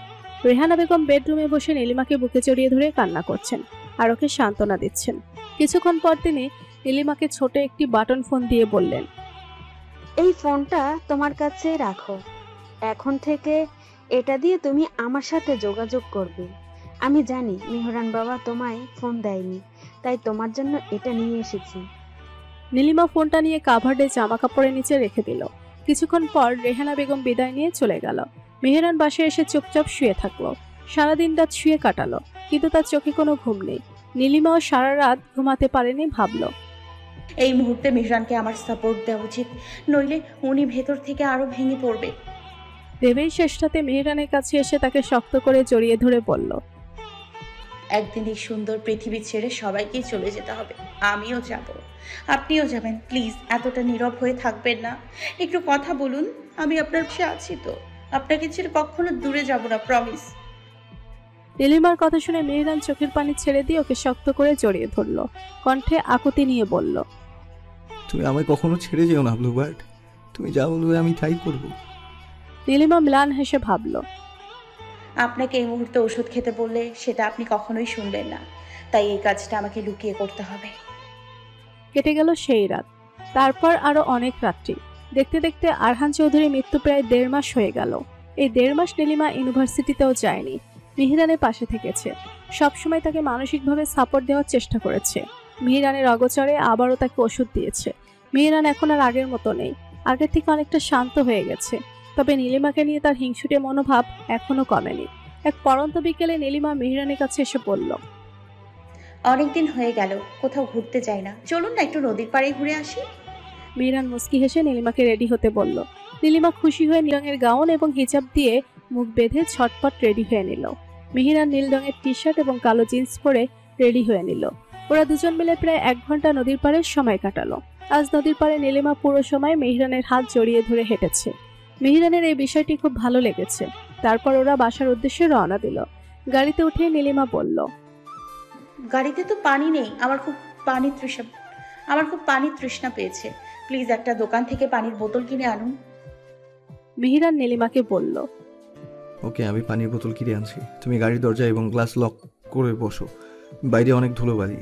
রেহানা বেগম বেডরুমে বসে নীলিমাকে বুকে জড়িয়ে ধরে কান্না করছেন আর ওকে সান্ত্বনা দিচ্ছেন। কিছুক্ষণ পর তিনি নীলিমাকে ছোট একটি বাটন ফোন দিয়ে বললেন, এই ফোনটা তোমার কাছে রাখো। এখন থেকে এটা দিয়ে তুমি আমার সাথে যোগাযোগ করবে। আমি জানি মেহরান বাবা তোমায় ফোন দেয়নি, তাই তোমার জন্য এটা নিয়ে এসেছি। নীলিমা ফোনটা নিয়ে কাভার্ডে জামা কাপড়ের নিচে রেখে দিল। কিছুক্ষণ পর রেহানা বেগম বিদায় নিয়ে চলে গেল। মেহরান বাসায় এসে চুপচাপ শুয়ে থাকলো। সারাদিন রাত শুয়ে কাটালো, কিন্তু তার চোখে কোনো ঘুম নেই। নীলিমাও সারা রাত ঘুমাতে পারেনি, ভাবলো এই মুহূর্তে মেহরানকে আমার সাপোর্ট দেওয়া উচিত, নইলে উনি ভেতর থেকে আরো ভেঙে পড়বে। ভেবেই শেষটাতে মেহরানের কাছে এসে তাকে শক্ত করে জড়িয়ে ধরে বলল, একদিন এই সুন্দর পৃথিবী ছেড়ে সবাইকেই চলে যেতে হবে। আমিও যাব, আপনিও যাবেন। প্লিজ এতটা নীরব হয়ে থাকবেন না, একটু কথা বলুন। আমি আপনার পাশে আছি তো, আপনাকে ছেড়ে কখনো দূরে যাব না, প্রমিস। নীলিমার কথা শুনে মেহরান চোখের পানি ছেড়ে দিয়ে ওকে শক্ত করে জড়িয়ে ধরল। কণ্ঠে আকুতি নিয়ে বলল, তুমি আমায় কখনো ছেড়ে যেও না ব্লুবার্ড, তুমি যা বলবে আমি তাই করব। নীলিমা ম্লান হেসে ভাবল, আপনাকে এই মুহূর্তে ওষুধ খেতে বললে সেটা আপনি কখনোই শুনবেন না, তাই এই কাজটা আমাকে লুকিয়ে করতে হবে। কেটে গেল সেই রাত। তারপর আরো অনেক রাত্রি। দেখতে দেখতে আরহান চৌধুরীর মৃত্যু প্রায় 1.5 মাস হয়ে গেল। এই 1.5 মাস নীলিমা ইউনিভার্সিটিতেও যায়নি, মেহরানের পাশে থেকেছে। সবসময় তাকে মানসিকভাবে সাপোর্ট দেওয়ার চেষ্টা করেছে। মেহরানের অগোচরে আবারও তাকে ওষুধ দিয়েছে। মেহরান এখন আর আগের মতো নেই, আগের থেকে অনেকটা শান্ত হয়ে গেছে। তবে নীলিমাকে নিয়ে তার হিংসুটে মনোভাব এখনো কমেনি। এক পরন্ত বিকেলে নীলিমা মেহরানের কাছে এসে বলল, অনেকদিন হয়ে গেল কোথাও ঘুরতে যাই না, চলুন না একটু নদীর পাড়ে ঘুরে আসি। মেহরান মুস্কি হেসে নীলিমাকে রেডি হতে বলল। নীলিমা খুশি হয়ে নীল রঙের গাউন এবং হিজাব দিয়ে মুখ বেঁধে ছটপট রেডি হয়ে নিল। মেহেরান নীল রঙের টি শার্ট এবং কালো জিন্স পরে রেডি হয়ে নিল। ওরা দুজন মিলে প্রায় 1 ঘন্টা নদীর পাড়ে সময় কাটালো। আজ নদীর পাড়ে নীলিমা পুরো সময় মেহেরানের হাত জড়িয়ে ধরে হেঁটেছে। মেহেরানের এই বিষয়টি খুব ভালো লেগেছে। তারপর ওরা বাসার উদ্দেশ্যে রওনা দিল। গাড়িতে উঠে নীলিমা বলল, গাড়িতে তো পানি নেই, আমার খুব পানির তৃষ্ণা পেয়েছে। প্লিজ একটা দোকান থেকে পানির বোতল কিনে আনুন। মেহেরান নীলিমাকে বলল, ওকে, আমি পানির বোতল কিনে আনছি। তুমি গাড়ির দরজা এবং গ্লাস লক করে বসো, বাইরে অনেক ধুলোবালি।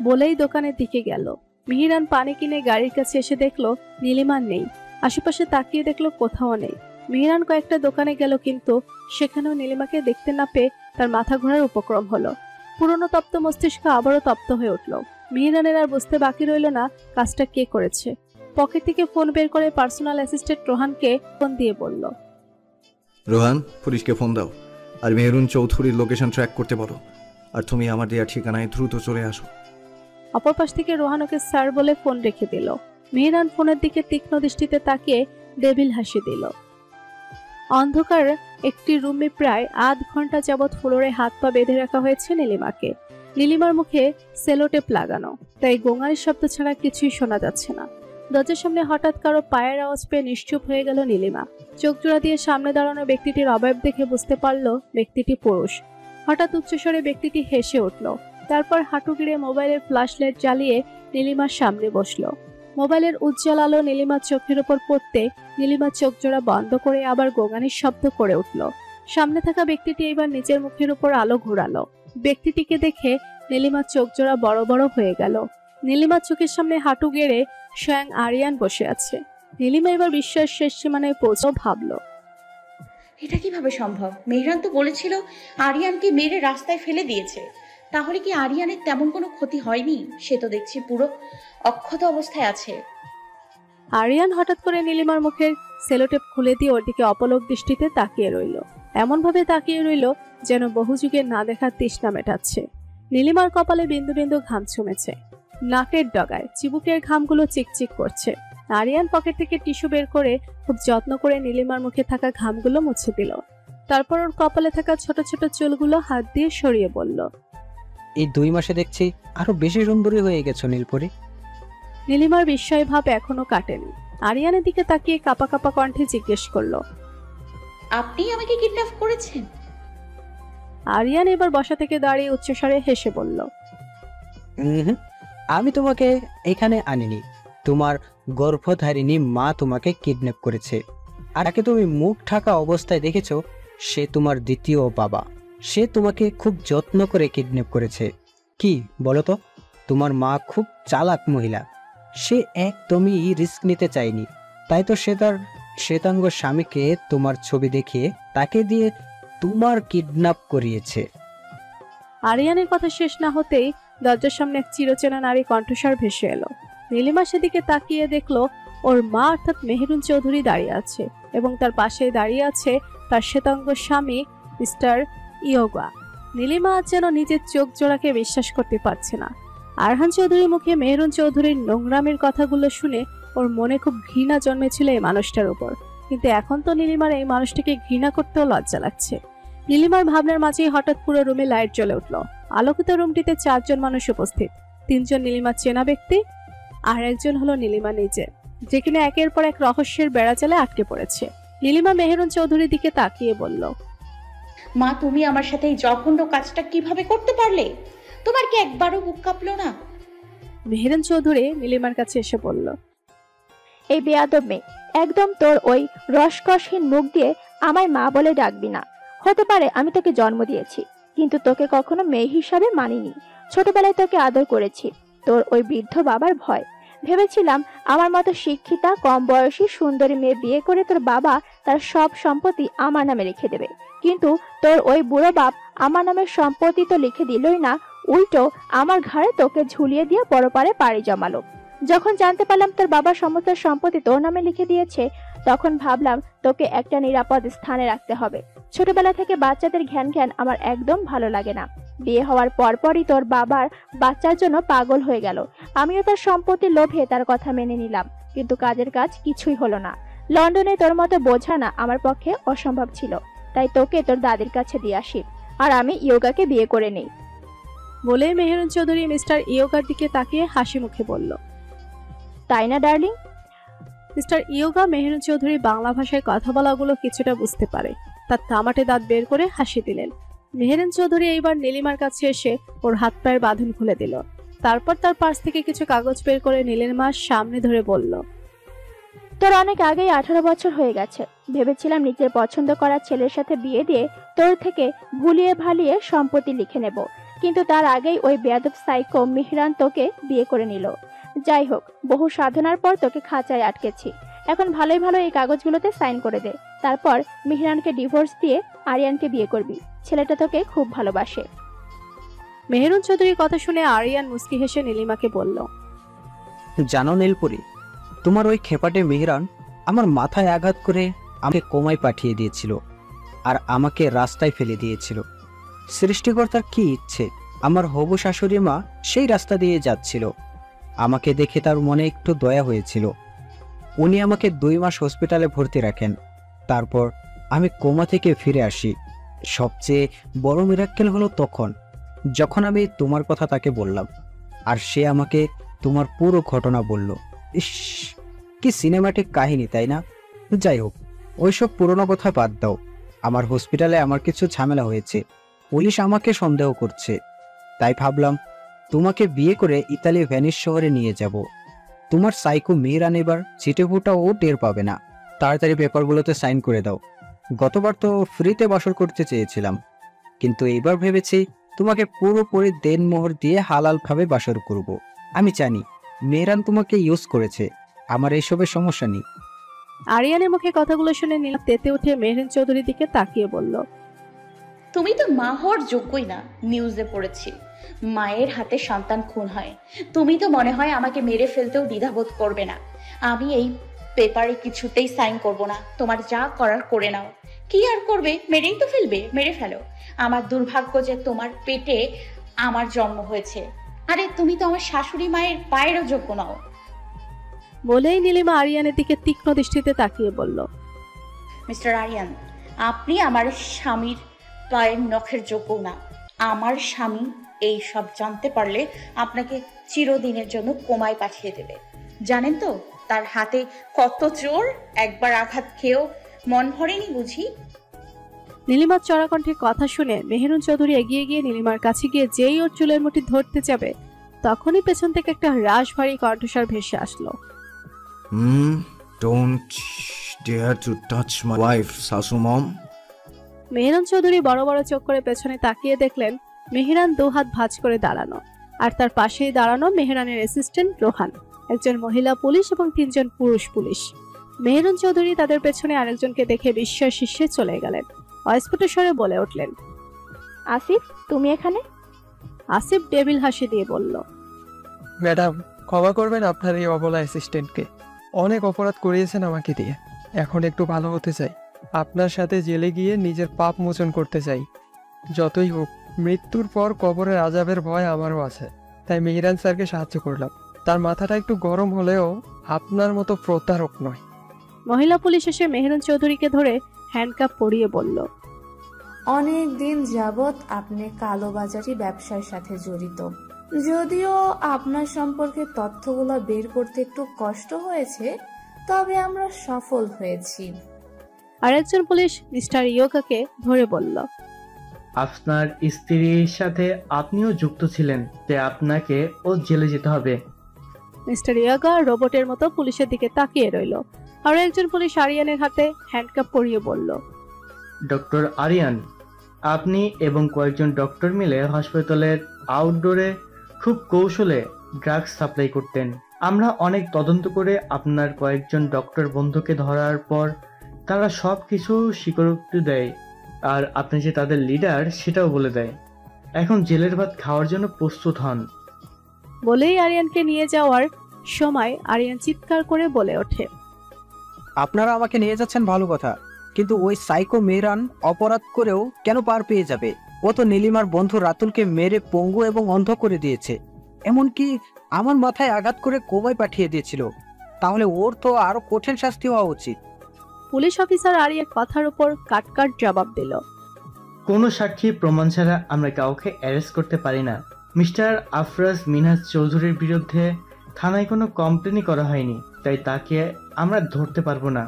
বলেই দোকানের দিকে গেল। মেহেরান পানি কিনে গাড়ির কাছে এসে দেখলো নীলিমা নেই। আশেপাশে তাকিয়ে দেখলো কোথাও নেই। মেহেরান কয়েকটা দোকানে গেল, কিন্তু সেখানেও নীলিমাকে দেখতে না পেয়ে তার মাথা ঘোরার উপক্রম হলো। পুরনো তপ্ত মস্তিষ্ক আবারও তপ্ত হয়ে উঠল। মেহেরানের আর বুঝতে বাকি রইল না কাজটা কে করেছে। পকেট থেকে ফোন বের করে পার্সোনাল অ্যাসিস্ট্যান্ট রোহানকে ফোন দিয়ে বলল, রোহান, পুলিশকে ফোন দাও আর মেহরুন চৌধুরীর লোকেশন ট্র্যাক করতে বলো। আর তুমি আমার দেওয়া ঠিকানায় দ্রুত চলে আসো। অপর পাশ থেকে রোহান ওকে স্যার বলে ফোন রেখে দিল। মেহেরান ফোনের দিকে তীক্ষ্ণ দৃষ্টিতে তাকিয়ে ডেভিল হাসি দিল। অন্ধকার একটি রুমে প্রায় 8 ঘন্টা যাবৎ ফ্লোরে হাত পা বেঁধে রাখা হয়েছে নীলিমাকে। নীলিমার মুখে সেলোটেপ লাগানো, তাই গোঙানির শব্দ ছাড়া কিছুই শোনা যাচ্ছে না। দরজার সামনে হঠাৎ কারো পায়ের আওয়াজ পেয়ে নিশ্চুপ হয়ে গেল নীলিমা। চোখ জোড়া দিয়ে সামনে দাঁড়ানো ব্যক্তিটির অবয়ব দেখে বুঝতে পারল ব্যক্তিটি পুরুষ। হঠাৎ উচ্চস্বরে ব্যক্তিটি হেসে উঠল। তারপর হাঁটু গেড়ে মোবাইলের ফ্ল্যাশ লাইট জ্বালিয়ে নীলিমার সামনে বসলো। মোবাইলের উজ্জ্বল আলো নীলিমার চোখের উপর পড়তে নীলিমার চোখ জোড়া বন্ধ করে আবার গোঙানির শব্দ করে উঠল। সামনে থাকা ব্যক্তিটি এবার নিজের মুখের উপর আলো ঘোরালো। ব্যক্তিটিকে দেখে নীলিমার চোখ জোড়া বড় বড় হয়ে গেল। নীলিমার চোখের সামনে হাঁটু গেড়ে স্বয়ং আরিয়ান বসে আছে। নীলিমা এবার বিস্ময়ের শেষ সীমানায় পৌঁছেও ভাবলো, এটা কিভাবে সম্ভব? মেহরান তো বলেছিল আরিয়ানকে মেরে রাস্তায় ফেলে দিয়েছে। তাহলে কি আরিয়ানের তেমন কোনো ক্ষতি হয়নি? সে তো দেখছি পুরো অক্ষত অবস্থায় আছে। আরিয়ান হঠাৎ করে নীলিমার মুখের সেলোটেপ খুলে দিয়ে ওর দিকে অপলক দৃষ্টিতে তাকিয়ে রইল। এমন ভাবে তাকিয়ে রইল যেন বহু যুগের না দেখার তৃষ্ণা মেটাচ্ছে। নীলিমার কপালে বিন্দু বিন্দু ঘাম ছুমেছে। নাকের ডগায় চিবুকের ঘামগুলো চিকচিক করছে। আরিয়ান পকেট থেকে টিস্যু বের করে খুব যত্ন করে নীলিমার মুখে থাকা ঘামগুলো মুছে দিল। তারপর ওর কপালে থাকা ছোট ছোট চুলগুলো হাত দিয়ে সরিয়ে বলল, এই 2 মাসে দেখছি আরো বেশি সুন্দরী হয়ে গেছো নীলপরি। নীলিমার বিস্ময় ভাব এখনো কাটেনি। আরিয়ানের দিকে তাকিয়ে কাপা কাপা কণ্ঠে জিজ্ঞেস করলো, আপনি আমাকে কিডন্যাপ করেছেন? আরিয়ান এবার বসা থেকে দাঁড়িয়ে উচ্চস্বরে হেসে বলল, আমি তোমাকে এখানে আনিনি, তোমার গর্ভধারিণী মা তোমাকে কিডন্যাপ করেছে। আর যাকে তুমি মুখ ঢাকা অবস্থায় দেখেছো সে তোমার দ্বিতীয় বাবা। সে তোমাকে খুব যত্ন করে কিডন্যাপ করেছে। কি বলো তো, তোমার মা খুব চালাক মহিলা। সে একদমই রিস্ক নিতে চায়নি, তাই তো সে তার শ্বেতাঙ্গ স্বামীকে তোমার ছবি দেখিয়ে তাকে দিয়ে তোমার কিডন্যাপ করিয়েছে। আরিয়ানের কথা শেষ না হতেই দরজার সামনে এক চিরচেনা নারী কণ্ঠস্বর ভেসে এলো। নীলিমা সেদিকে তাকিয়ে দেখলো ওর মা অর্থাৎ মেহেরুন চৌধুরী দাঁড়িয়ে আছে এবং তার পাশে দাঁড়িয়ে আছে তার শ্বেতাঙ্গ স্বামী মিস্টার ইয়োগা। নীলিমা আজ যেন নিজের চোখ জোড়াকে বিশ্বাস করতে পারছে না। আরহান চৌধুরীর মুখে মেহেরুন চৌধুরীর নোংরামের কথাগুলো শুনে ওর মনে খুব ঘৃণা জন্মেছিল এই মানুষটার উপর। কিন্তু এখন তো নীলিমার এই মানুষটিকে ঘৃণা করতেও লজ্জা লাগছে। নীলিমার ভাবনার মাঝেই হঠাৎ পুরো রুমে লাইট জ্বলে উঠল। আলোকিত রুমটিতে 4 জন মানুষ উপস্থিত। 3 জন নীলিমার চেনা ব্যক্তি আর একজন হলো নীলিমা নিজে, যে কিনা একের পর এক রহস্যের বেড়াজালে আটকে পড়েছে। নীলিমা মেহেরুন চৌধুরীর দিকে তাকিয়ে বলল, মা, তুমি আমার সাথে এই জঘন্য কাজটা কিভাবে করতে পারলে? তোমার কি একবারও বুক কাঁপলো না? মেহেরুন চৌধুরী নীলিমার কাছে এসে বলল, এই বেয়াদব মেয়ে, একদম তোর ওই রসকসহীন মুখ দিয়ে আমায় মা বলে ডাকবি না। হতে পারে আমি তোকে জন্ম দিয়েছি, কিন্তু তোকে কখনো মেয়ে হিসাবে মানিনি। ছোটবেলায় তোকে আদর করেছি তোর ওই বৃদ্ধ বাবার ভয়। ভেবেছিলাম আমার মতো শিক্ষিতা কম বয়সী সুন্দরী মেয়ে বিয়ে করে তোর বাবা তার সব সম্পত্তি আমার নামে লিখে দেবে, কিন্তু তোর ওই বুড়ো বাপ আমার নামের সম্পত্তি তো লিখে দিলই না, উল্টো আমার ঘাড়ে তোকে ঝুলিয়ে দিয়ে পরপারে পাড়ি জমালো। যখন জানতে পারলাম তোর বাবা সমস্ত সম্পত্তি তোর নামে লিখে দিয়েছে, তখন ভাবলাম তোকে একটা নিরাপদ স্থানে রাখতে হবে। ছোটবেলা থেকে বাচ্চাদের ঘ্যান ঘ্যান আমার একদম ভালো লাগে না। বিয়ে হওয়ার পরপরই তোর বাবার বাচ্চার জন্য পাগল হয়ে গেল। আমিও তার সম্পত্তির লোভে তার কথা মেনে নিলাম, কিন্তু কাজের কাজ কিছুই হলো না। লন্ডনে তোর মতো বোঝা না আমার পক্ষে অসম্ভব ছিল। তাই তোকে তোর দাদির কাছে দিয়ে আসি, আর আমি ইয়োগাকে বিয়ে করে নেই। বলে মেহেরুন চৌধুরী মিস্টার ইয়োগার দিকে তাকিয়ে হাসি মুখে বলল। তাই না darling? Mister yoga Meherun Chowdhury Bangla ভাষায় কথা বলাগুলো কিছুটা বুঝতে পারে। তার তামাটে দাঁত বের করে হাসি দিলেন। মেহেরুন চৌধুরী এইবার নীলিমার কাছে এসে ওর হাত পায়ের বাঁধন খুলে দিল। তারপর তার পার্স থেকে কিছু কাগজ বের করে নীলিমার সামনে ধরে বলল, তোর অনেক আগেই 18 বছর হয়ে গেছে। ভেবেছিলাম নিজের পছন্দ করা ছেলের সাথে বিয়ে দিয়ে তোর থেকে ভুলিয়ে ভালিয়ে সম্পত্তি লিখে নেব, কিন্তু তার আগেই ওই বেয়াদব সাইকো মিহরান তোকে বিয়ে করে নিল। যাই হোক, বহু সাধনার পর তোকে খাঁচায় আটকেছি। এখন ভালোই ভালো এই কাগজগুলোতে সাইন করে দে, তারপর মিহরানকে ডিভোর্স দিয়ে আরিয়ানকে বিয়ে করবি। ছেলেটা তোকে খুব ভালোবাসে। মেহেরুন চৌধুরীর কথা শুনে আরিয়ান মুস্কি হেসে নীলিমাকে বলল, জানো নীলপরি, তোমার ওই খেপাটে মেহরান আমার মাথায় আঘাত করে আমাকে কোমায় পাঠিয়ে দিয়েছিল, আর আমাকে রাস্তায় ফেলে দিয়েছিল। সৃষ্টিকর্তার কি ইচ্ছে, আমার হবু শাশুড়ি মা সেই রাস্তা দিয়ে যাচ্ছিল। আমাকে দেখে তার মনে একটু দয়া হয়েছিল। উনি আমাকে 2 মাস হসপিটালে ভর্তি রাখেন। তারপর আমি কোমা থেকে ফিরে আসি। সবচেয়ে বড় মিরাক্কেল হলো যখন আমি তোমার কথা তাকে বললাম, আর সে আমাকে তোমার পুরো ঘটনা বলল। ইস, কি সিনেমাটিক কাহিনী, তাই না? যাই হোক, ওইসব পুরনো কথা বাদ দাও। আমার হসপিটালে আমার কিছু ঝামেলা হয়েছে। পুলিশ আমাকে সন্দেহ করছে, তাই ভাবলাম তোমাকে বিয়ে করে ইতালি ভেনিস শহরে নিয়ে যাব। তোমার সাইকো মেহরান এবার ছিটেফোঁটাও টের পাবে না। তাড়াতাড়ি পেপারগুলোতে সাইন করে দাও। গতবার তো ফ্রিতে বাসর করতে চেয়েছিলাম, কিন্তু এইবার ভেবেছি তোমাকে পুরোপুরি দেনমোহর দিয়ে হালালভাবে বাসর করব। আমি জানি মেহরান তোমাকে ইউজ করেছে, আমার এইসবের সমস্যা নেই। আরিয়ানের মুখে কথাগুলো শুনে নীলা তেতে উঠে মেহেরুন চৌধুরীর দিকে তাকিয়ে বলল, তুমি তো মা হওয়ার যোগ্যই না। নিউজে পড়েছি মায়ের হাতে সন্তান খুন হয়। তুমি তো মনে হয় আমাকে মেরে ফেলতেও দ্বিধাবোধ করবে না। আমি এই পেপারে কিছুতেই সাইন করব না। তোমার যা করার করে নাও। কি আর করবে, মেরেই তো ফেলবে, মেরে ফেলো। আমার দুর্ভাগ্য যে তোমার পেটে আমার জন্ম হয়েছে। আরে তুমি তো আমার শাশুড়ি মায়ের পায়েরও যোগ্য নও। বলেই নীলিমা আরিয়ানের দিকে তীক্ষ্ণ দৃষ্টিতে তাকিয়ে বলল, মিস্টার আরিয়ান, আপনি আমার স্বামীর পায়ের নখের যোগ্য না। আমার স্বামী এই সব জানতে পারলে আপনাকে চিরদিনের জন্য কোমায় পাঠিয়ে দেবে। জানেন তো তার হাতে কত জোর? একবার আঘাত খেয়েও মন ভরেনি বুঝি? নীলিমার চড়া কণ্ঠে কথা শুনে মেহেরুন চৌধুরী এগিয়ে গিয়ে নীলিমার কাছে গিয়ে যেই ওর চুলের মুঠি ধরতে যাবে, তখনই পেছন থেকে একটা হ্রাস ভারী কণ্ঠস্বর ভেসে আসলো। Don't dare to touch my wife, Sasu Mom. Meherun Chowdhury বড় বড় চোখ করে পেছনে তাকিয়ে দেখলেন মেহরান 2 হাত ভাঁজ করে দাঁড়ানো, আর তার পাশেই দাঁড়ানো মেহরানের অ্যাসিস্ট্যান্ট রোহান, একজন মহিলা পুলিশ এবং 3 জন পুরুষ পুলিশ। মেহেরুন চৌধুরী তাদের পেছনে আরেকজনকে দেখে বিস্ময় শীর্ষে চলে গেলেন। অস্ফুট স্বরে বলে উঠলেন, আসিফ, তুমি এখানে? আসিফ ডেভিল হাসি দিয়ে বলল, ম্যাডাম, ক্ষমা করবেন আপনার এই অবলা অ্যাসিস্ট্যান্টকে। অনেক অপরাধ করিয়েছেন আমাকে দিয়ে। এখন একটু ভালো হতে চাই। আপনার সাথে জেলে গিয়ে নিজের পাপ মোচন করতে চাই। যতই হোক, মৃত্যুর পর কবরের আযাবের ভয় আমারও আছে, তাই মেহরান স্যারকে সাহায্য করলাম। তার মাথাটা একটু গরম হলেও আপনার মতো প্রতারক নয়। মহিলা পুলিশ এসে মেহরুন চৌধুরীকে ধরে হ্যান্ডকাপ পরিয়ে বলল, অনেক দিন যাবৎ আপনি কালোবাজারি ব্যবসার সাথে জড়িত। যদিও আপনার সম্পর্কে তথ্যগুলো বের করতে একটু কষ্ট হয়েছে, তবে আমরা সফল হয়েছি। আরেকজন পুলিশ মিস্টার ইয়োগাকে ধরে বলল, আপনার স্ত্রীর সাথে আপনিও যুক্ত ছিলেন, যে আপনাকে ও জেলে যেতে হবে। মিস্টার ইয়োগা রোবটের মতো পুলিশের দিকে তাকিয়ে রইল। আর একজন পুলিশ আরিয়ানের হাতে হ্যান্ডকাপ পরিয়ে বলল, ডক্টর আরিয়ান, আপনি এবং কয়েকজন ডক্টর মিলে হসপিটালের আউটডোরে খুব কৌশলে ড্রাগস সাপ্লাই করতেন। আমরা অনেক তদন্ত করে আপনার কয়েকজন ডক্টর বন্ধুকে ধরার পর তারা সব কিছু স্বীকারোক্তি দেয়, আর আপনি যে তাদের লিডার সেটাও বলে দেয়। এখন জেলের ভাত খাওয়ার জন্য প্রস্তুত হন। বলেই আরিয়ানকে নিয়ে যাওয়ার সময় আরিয়ান চিৎকার করে বলে ওঠে, আপনারা আমাকে নিয়ে যাচ্ছেন ভালো কথা, কিন্তু ওই সাইকো মেহরান অপরাধ করেও কেন পার পেয়ে যাবে? ও তো নীলিমার বন্ধু রাতুলকে মেরে পঙ্গু এবং অন্ধ করে দিয়েছে, এমনকি আমার মাথায় আঘাত করে কোমায় পাঠিয়ে দিয়েছিল। তাহলে ওর তো আরো কঠিন শাস্তি হওয়া উচিত। পুলিশ অফিসার আরিয়ার কথার উপর কাটকাট জবাব দিল। কোনো সাক্ষী প্রমাণ ছাড়া আমরা কাউকে অ্যারেস্ট করতে পারি না। মিস্টার আফরাজ মিনহাজ চৌধুরীর বিরুদ্ধে থানায় কোনো কমপ্লেনই করা হয়নি, তাই তাকে আমরা ধরতে পারবো না।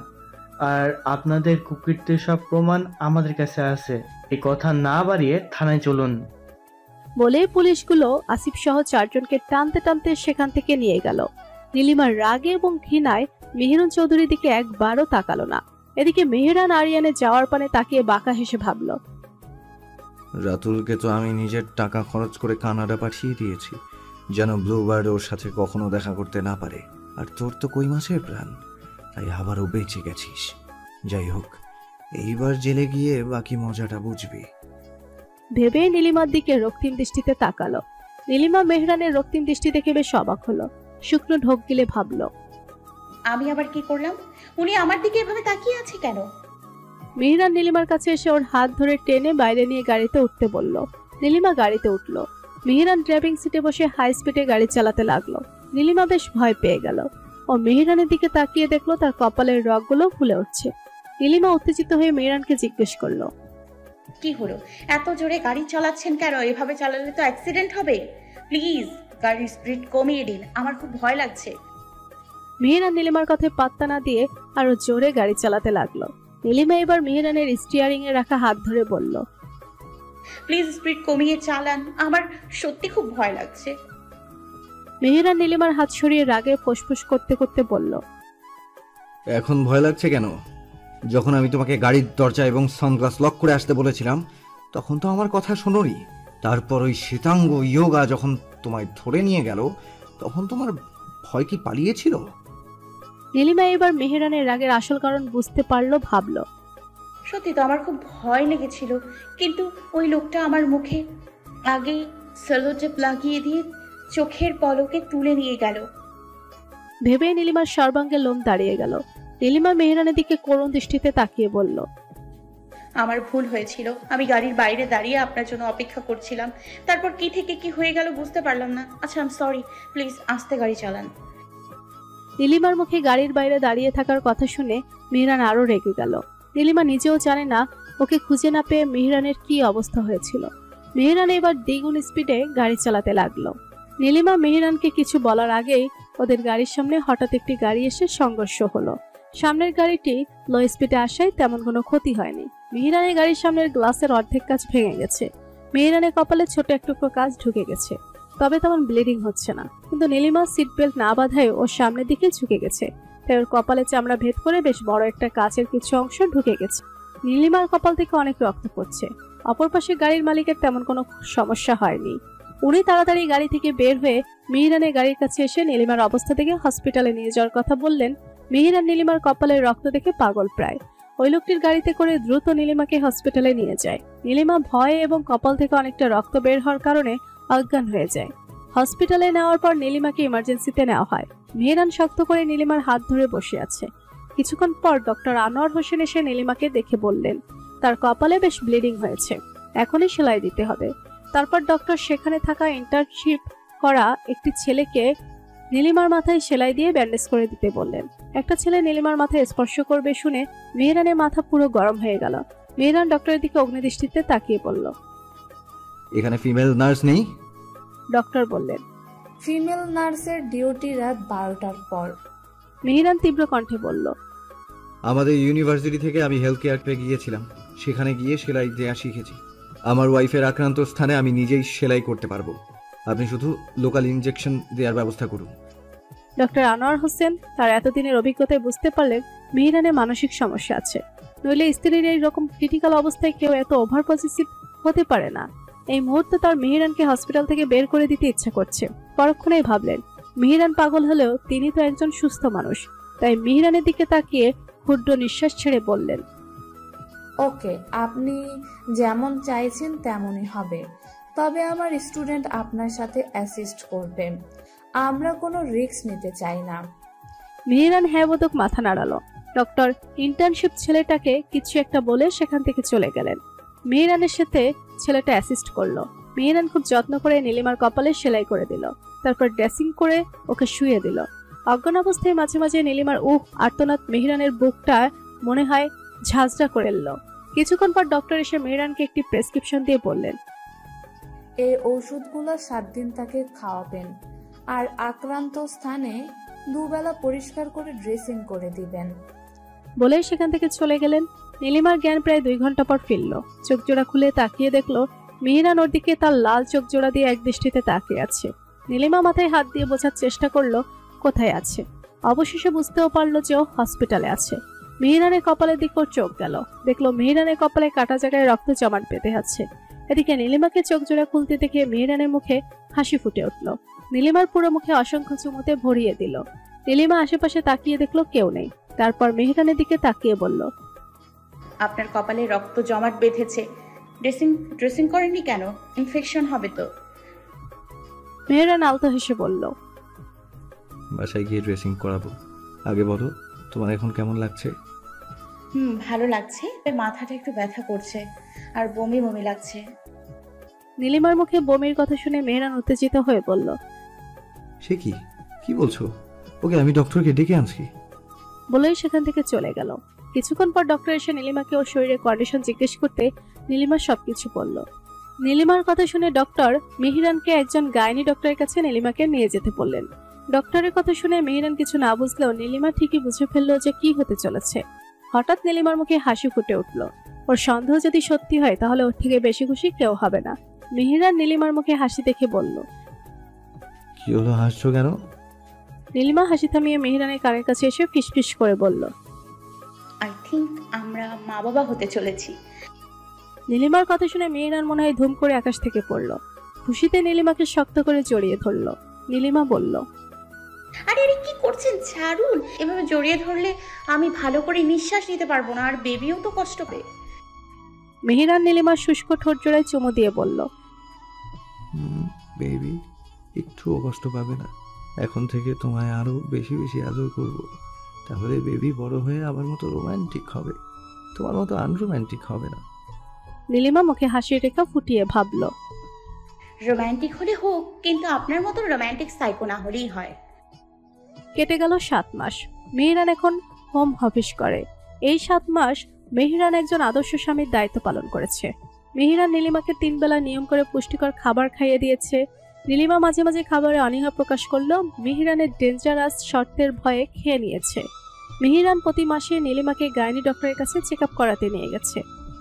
আর আপনাদের কুকীর্তির সব প্রমাণ আমাদের কাছে আছে। এই কথা না বাড়িয়ে থানায় চলুন। বলে পুলিশগুলো আসিফ সহ 4 জনকে টানতে টানতে সেখান থেকে নিয়ে গেল। নীলিমার রাগে এবং ঘৃণায় মেহেরুন চৌধুরীর দিকে একবারও তাকালো না। এদিকে মেহেরান আরিয়ানে যাওয়ার পানে তাকিয়ে বাঁকা হেসে ভাবল, রাতুলকে তো আমি নিজের টাকা খরচ করে কানাডা পাঠিয়ে দিয়েছি, যেন ব্লুবার্ড ওর সাথে কখনো দেখা করতে না পারে। আর তোর তো কই মাছের প্রাণ, তাই আবারও বেঁচে গেছিস। যাই হোক, এইবার জেলে গিয়ে বাকি মজাটা বুঝবি। ভেবে নীলিমার দিকে রক্তিম দৃষ্টিতে তাকালো। নীলিমা মেহরানের রক্তিম দৃষ্টি দেখে বেশ অবাক হলো। শুকনো ঢোক গিলে ভাবল, আমি আবার কি করলাম? উনি আমার দিকে এভাবে তাকিয়ে আছে কেন? মেহরান নীলিমার কাছে এসে ওর হাত ধরে টেনে বাইরে নিয়ে গাড়িতে উঠতে বলল। নীলিমা গাড়িতে উঠল। মেহরান ড্রাইভিং সিটে বসে হাই স্পিডে গাড়ি চালাতে লাগলো। নীলিমা বেশ ভয় পেয়ে গেল। ও মেহরানের দিকে তাকিয়ে দেখলো তার কপালের রগগুলো ফুলে উঠছে। নীলিমা উত্তেজিত হয়ে মেহরানকে জিজ্ঞেস করলো, কি হলো? এত জোরে গাড়ি চালাচ্ছেন কেন? এভাবে চালালে তো অ্যাক্সিডেন্ট হবে। প্লিজ গাড়ির স্পিড কমিয়ে দিন, আমার খুব ভয় লাগছে। মেহরান নীলিমার কথায় পাত্তা না দিয়ে আরো জোরে গাড়ি চালাতে লাগলো। নীলিমা এবার মেহরানের স্টিয়ারিং এ রাখা হাত ধরে বলল, প্লিজ স্পিড কমিয়ে চালান, আমার সত্যি খুব ভয় লাগছে। মেহরান নীলিমার হাত সরিয়ে রাগে ফোঁসফোঁস করতে করতে বলল, এখন ভয় লাগছে কেন? যখন আমি তোমাকে গাড়ির দরজা এবং সানগ্লাস লক করে আসতে বলেছিলাম, তখন তো আমার কথা শোনোনি। তারপর ওই শ্বেতাঙ্গ ইয়োগা যখন তোমায় ধরে নিয়ে গেল, তখন তোমার ভয় কি পালিয়েছিল? নীলিমা এবার মেহরানের রাগের আসল কারণ বুঝতে পারলো, ভাবলো, সত্যি তো আমার খুব ভয় লেগেছিল, কিন্তু ওই লোকটা আমার মুখে আগে সেলোটেপ লাগিয়ে দিয়ে চোখের পলকে তুলে নিয়ে গেল। ভেবে নীলিমার সর্বাঙ্গে লোম দাঁড়িয়ে গেল। নীলিমা মেহরানের দিকে করুণ দৃষ্টিতে তাকিয়ে বলল, আমার ভুল হয়েছিল। আমি গাড়ির বাইরে দাঁড়িয়ে আপনার জন্য অপেক্ষা করছিলাম, তারপর কি থেকে কি হয়ে গেল বুঝতে পারলাম না। আচ্ছা, আই এম সরি, প্লিজ আস্তে গাড়ি চালান। নীলিমার মুখে গাড়ির বাইরে দাঁড়িয়ে থাকার কথা শুনে মেহরান আরো রেগে গেল। নীলিমা নিজেও জানে না ওকে খুঁজে না পেয়ে মেহরানের কি অবস্থা হয়েছিল। মেহরান এবার দ্বিগুণ স্পিডে গাড়ি চালাতে লাগলো। নীলিমা মেহরানকে কিছু বলার আগেই ওদের গাড়ির সামনে হঠাৎ একটি গাড়ি এসে সংঘর্ষ হলো। সামনের গাড়িটি লো স্পিডে আসায় তেমন কোনো ক্ষতি হয়নি। মেহরানের গাড়ির সামনের গ্লাসের অর্ধেক কাচ ভেঙে গেছে। মেহরানের কপালে ছোট একটু কাচ ঢুকে গেছে, তবে তেমন ব্লিডিং হচ্ছে না। কিন্তু নীলিমা সিট বেল্ট না বাঁধায় ওর সামনের দিকে ঝুঁকে গেছে, তাই ওর কপালে চামড়া ভেদ করে বেশ বড় একটা কাচের কিছু অংশ ঢুকে গেছে। নীলিমার কপাল থেকে অনেক রক্ত পড়ছে। অপর পাশে গাড়ির মালিকের তেমন কোনো সমস্যা হয়নি। উনি তাড়াতাড়ি গাড়ি থেকে বের হয়ে মেহরানের গাড়ির কাছে এসে নীলিমার অবস্থা থেকে হসপিটালে নিয়ে যাওয়ার কথা বললেন। মেহরান নীলিমার কপালের রক্ত দেখে পাগল প্রায়। ওই লোকটির গাড়িতে করে দ্রুত নীলিমাকে হসপিটালে নিয়ে যায়। নীলিমা ভয়ে এবং কপাল থেকে অনেকটা রক্ত বের হওয়ার কারণে অজ্ঞান হয়ে যায়। হসপিটালে নেওয়ার পর নীলিমাকে ইমার্জেন্সিতে নেওয়া হয়। মেহরান শক্ত করে নীলিমার হাত ধরে বসে আছে। কিছুক্ষণ পর ডক্টর আনোয়ার হোসেন এসে নীলিমাকে দেখে বললেন, তার কপালে বেশ ব্লিডিং হয়েছে, এখনই সেলাই দিতে হবে। তারপর ডক্টর সেখানে থাকা ইন্টার্নশিপ করা একটি ছেলেকে নীলিমার মাথায় সেলাই দিয়ে ব্যান্ডেজ করে দিতে বললেন। একটা ছেলে নীলিমার মাথায় স্পর্শ করবে শুনে মেহরানের মাথা পুরো গরম হয়ে গেল। মেহরান ডক্টরের দিকে অগ্নিদৃষ্টিতে তাকিয়ে বলল, এখানে ফিমেল নার্স নেই? ডক্টর বললেন, ফিমেল নার্সের ডিউটি রাত 12টার পর। মেহরান তীব্র কণ্ঠে বলল, আমাদের ইউনিভার্সিটি থেকে আমি হেলথ কেয়ার পেয়ে গিয়েছিলাম, সেখানে গিয়ে সেলাই দেওয়া শিখেছি। আমার ওয়াইফের আক্রান্ত স্থানে আমি নিজেই সেলাই করতে পারবো, আপনি শুধু লোকাল ইনজেকশন দেওয়ার ব্যবস্থা করুন। ডক্টর আনোয়ার হোসেন তার এতদিনের অভিজ্ঞতায় বুঝতে পারলেন মেহরানের মানসিক সমস্যা আছে, নইলে স্ত্রীর এই রকম ক্রিটিক্যাল অবস্থায় কেউ এত ওভার পজিটিভ হতে পারে না। এই মুহূর্তে তার মেহরানকে হসপিটাল থেকে বের করে দিতে ইচ্ছা করছে। পরক্ষণেই ভাবলেন, মেহরান পাগল হলেও তিনি তো একজন সুস্থ মানুষ। তাই মেহরানের দিকে তাকিয়ে ক্ষুদ্র নিঃশ্বাস ছেড়ে বললেন, ওকে, আপনি যেমন চাইছেন তেমনই হবে, তবে আমার স্টুডেন্ট আপনার সাথে অ্যাসিস্ট করবে। আমরা কোনো রিস্ক নিতে চাই না। মেহরান হ্যাঁ বোধক মাথা নাড়ালো। ডক্টর ইন্টার্নশিপ ছেলেটাকে কিছু একটা বলে সেখান থেকে চলে গেলেন। মেহরানের সাথে ছেলেটা অ্যাসিস্ট করলো। মেহরান খুব যত্ন করে নীলিমার কপালে সেলাই করে দিল, তারপর ড্রেসিং করে ওকে শুয়ে দিল। অজ্ঞান অবস্থায় মাঝে মাঝে নীলিমার আর্তনাদ মেহরানের বুকটা মনে হয় ঝাঁঝরা করে এলো। কিছুক্ষণ পর ডক্টর এসে মেহরানকে একটি প্রেসক্রিপশন দিয়ে বললেন, এই ওষুধগুলো 7 দিন তাকে খাওয়াবেন আর আক্রান্ত স্থানে দুবেলা পরিষ্কার করে ড্রেসিং করে দিবেন। বলেই সেখান থেকে চলে গেলেন। নীলিমার জ্ঞান প্রায় 2 ঘন্টা পর ফিরল। চোখ জোড়া খুলে তাকিয়ে দেখলো মেহরান ওর দিকে তার লাল চোখ জোড়া দিয়ে এক দৃষ্টিতে তাকিয়ে আছে। নীলিমা মাথায় হাত দিয়ে বোঝার চেষ্টা করলো কোথায় আছে। অবশেষে বুঝতেও পারলো যে ও হসপিটালে আছে। মেহরানের কপালের দিকে ওর চোখ গেল, দেখলো মেহরানের কপালে কাটা জায়গায় রক্ত জমাট বেঁধে আছে। এদিকে নীলিমাকে চোখ জোড়া খুলতে দেখে মেহরানের মুখে হাসি ফুটে উঠল। নীলিমার পুরো মুখে অসংখ্য চুমুতে ভরিয়ে দিল। নীলিমা আশেপাশে তাকিয়ে দেখলো কেউ নেই। তারপর মেহরানের দিকে তাকিয়ে বলল, আপনার কপালে রক্ত জমাট বেঁধেছে, ড্রেসিং করেননি কেন? ইনফেকশন হবে তো। মেহরান আলতো হেসে বলল, বাসায় গিয়ে ড্রেসিং করাবো। আগে বলো, তোমার এখন কেমন লাগছে? ভালো লাগছে, মাথাটা একটু ব্যথা করছে আর বমি বমি লাগছে। নীলিমার মুখে বমির কথা শুনে মেহরান উত্তেজিত হয়ে বলল, সে কি বলছো? ওকে আমি ডক্টরকে ডেকে আনছি। বলেই সেখান থেকে চলে গেল। কিছুক্ষণ পর ডক্টর এসে নীলিমাকে ওর শরীরের কন্ডিশন জিজ্ঞেস করতে নীলিমা সবকিছু বলল। নীলিমার কথা শুনে ডক্টর মেহরানকে একজন গাইনি ডক্টরের কাছে নীলিমাকে নিয়ে যেতে বললেন। ডক্টরের কথা শুনে মেহরান কিছু না বুঝলেও নীলিমা ঠিকই বুঝে ফেললো যে কি হতে চলেছে। হঠাৎ নীলিমার মুখে হাসি ফুটে উঠল। ওর সন্দেহ যদি সত্যি হয় তাহলে ওর থেকে বেশি খুশি কেউ হবে না। মেহরান নীলিমার মুখে হাসি দেখে বলল, কি হলো, হাসছো কেন? নীলিমা হাসি থামিয়ে মেহরানের কানের কাছে এসে ফিসফিস করে বলল, আই থিংক আমরা মা বাবা হতে চলেছি। নীলিমার কথা শুনে মেহরান মনে হয় ধুম করে আকাশ থেকে পড়ল। খুশিতে নীলিমাকে শক্ত করে জড়িয়ে ধরল। নীলিমা বলল, আরে আরে কি করছেন, ছাড়ুন। এভাবে জড়িয়ে ধরলে আমি ভালো করে নিঃশ্বাস নিতে পারবো না, আর বেবিও তো কষ্ট পাবে। মেহরান নীলিমার শুষ্ক ঠোঁট জোড়ায় চুমু দিয়ে বলল, বেবি একটুও কষ্ট পাবে না। এখন থেকে তোমায় আরো বেশি বেশি আদর করব। তাহলে বেবি বড় হয়ে আমার মতো রোমান্টিক হবে, তোমার মতো আনরোমান্টিক হবে না। নীলিমা মুখে হাসির রেখা ফুটিয়ে ভাবল, রোমান্টিক হলে হোক, কিন্তু আপনার মতো রোমান্টিক সাইকো না হলেই হয়। কেটে গেল 7 মাস। মেহরান এখন হোম অফিস করে। এই 7 মাস মেহরান একজন আদর্শ স্বামীর দায়িত্ব পালন করেছে। মেহরান নীলিমাকে 3 বেলা নিয়ম করে পুষ্টিকর খাবার খাইয়ে দিয়েছে। নীলিমা মাঝে মাঝে খাবারে অনীহা প্রকাশ করলেও মেহরানের ডেঞ্জারাস শর্তের ভয়ে খেয়ে নিয়েছে। মেহরান প্রতি মাসে নীলিমাকে গাইনি ডক্টরের কাছে চেক আপ করাতে নিয়ে গেছে।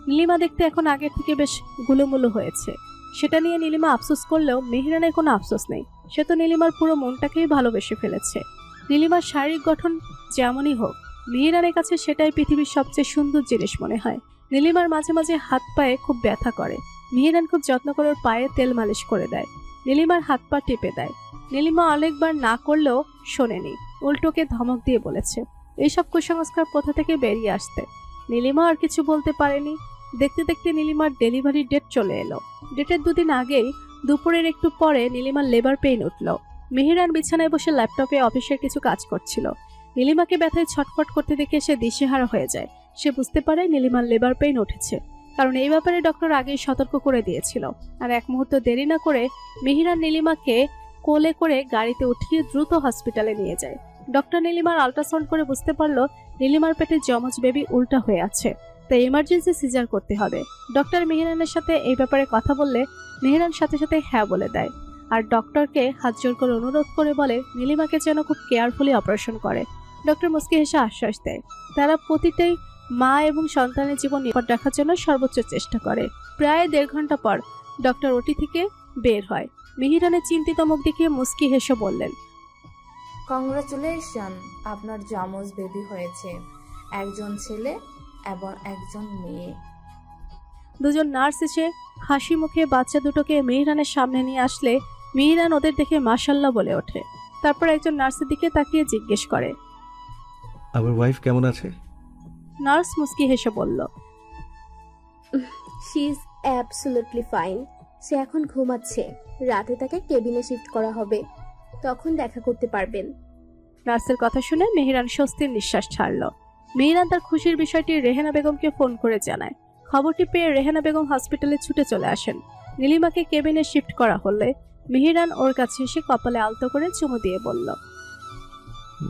নীলিমা দেখতে এখন আগের থেকে বেশ গুলুমুলু হয়েছে। সেটা নিয়ে নীলিমা আফসোস করলেও মেহরানের কোনো আফসোস নেই। সে তো নীলিমার পুরো মনটাকেই ভালোবেসে ফেলেছে। নীলিমার শারীরিক গঠন যেমনই হোক, মেহরানের কাছে সেটাই পৃথিবীর সবচেয়ে সুন্দর জিনিস মনে হয়। নীলিমার মাঝে মাঝে হাত পায়ে খুব ব্যথা করে। মেহরান খুব যত্ন করে ওর পায়ে তেল মালিশ করে দেয়। নীলিমার হাত পা টিপে দেয়। নীলিমা অনেকবার না করলেও শোনেনি, উল্টোকে ধমক দিয়ে বলেছে এইসব কুসংস্কার কোথা থেকে বেরিয়ে আসতে। নীলিমা আর কিছু বলতে পারেনি। দেখতে দেখতে নীলিমার ডেলিভারি ডেট চলে এলো। ডেটের 2 দিন আগেই দুপুরের একটু পরে নীলিমার লেবার পেইন উঠল। মেহরান বিছানায় বসে ল্যাপটপে অফিসের কিছু কাজ করছিল। নীলিমাকে ব্যথায় ছটফট করতে দেখে সে দিশেহারা হয়ে যায়। সে বুঝতে পারে নীলিমার লেবার পেইন উঠেছে, কারণ এই ব্যাপারে ডক্টর আগেই সতর্ক করে দিয়েছিল। আর এক মুহূর্ত দেরি না করে মেহরান নীলিমাকে কোলে করে গাড়িতে উঠিয়ে দ্রুত হসপিটালে নিয়ে যায়। ডক্টর নীলিমার আল্ট্রাসাউন্ড করে বুঝতে পারল নীলিমার পেটে যমজ বেবি উল্টা হয়ে আছে, তাই এমার্জেন্সি সিজার করতে হবে। ডক্টর মেহরানের সাথে এই ব্যাপারে কথা বললে মেহরান সাথে সাথে হ্যাঁ বলে দেয়, আর ডক্টরকে হাত জোর করে অনুরোধ করে বলে নীলিমাকে যেন খুব কেয়ারফুলি অপারেশন করে। ডক্টর মুস্কি হেসে আশ্বাস দেয় তারা প্রতিটাই মা এবং সন্তানের জীবন নিরাপদ রাখার জন্য সর্বোচ্চ চেষ্টা করে। প্রায় 1.5 ঘন্টা পর ডক্টর ওটি থেকে বের হয়। মেহরানের চিন্তিত মুখ দেখে মুস্কি হেসে বললেন, কংগ্রাচুলেশন, আপনার যমজ বেবি হয়েছে, একজন ছেলে এবং একজন মেয়ে। 2জন নার্স এসে হাসি মুখে বাচ্চা দুটোকে মেহরানের সামনে নিয়ে আসলে মেহরান ওদের দেখে মাশাল্লাহ বলে ওঠে। তারপর একজন নার্সের দিকে তাকিয়ে জিজ্ঞেস করে, আমার ওয়াইফ কেমন আছে? নার্স মুস্কি হেসে বলল, শি ইজ অ্যাবসলিউটলি ফাইন। সে এখন ঘুমাচ্ছে, রাতে তাকে কেবিনে শিফট করা হবে, তখন দেখা করতে পারবেন। নার্সের কথা শুনে মেহরান স্বস্তির নিঃশ্বাস ছাড়ল। মেহরান তার খুশির বিষয়টি রেহানা বেগমকে ফোন করে জানায়। খবরটি পেয়ে রেহানা বেগম হসপিটালে ছুটে চলে আসেন। নীলিমাকে কেবিনে শিফট করা হলে মেহরান ওর কাছে এসে কপালে আলতো করে চুমু দিয়ে বলল,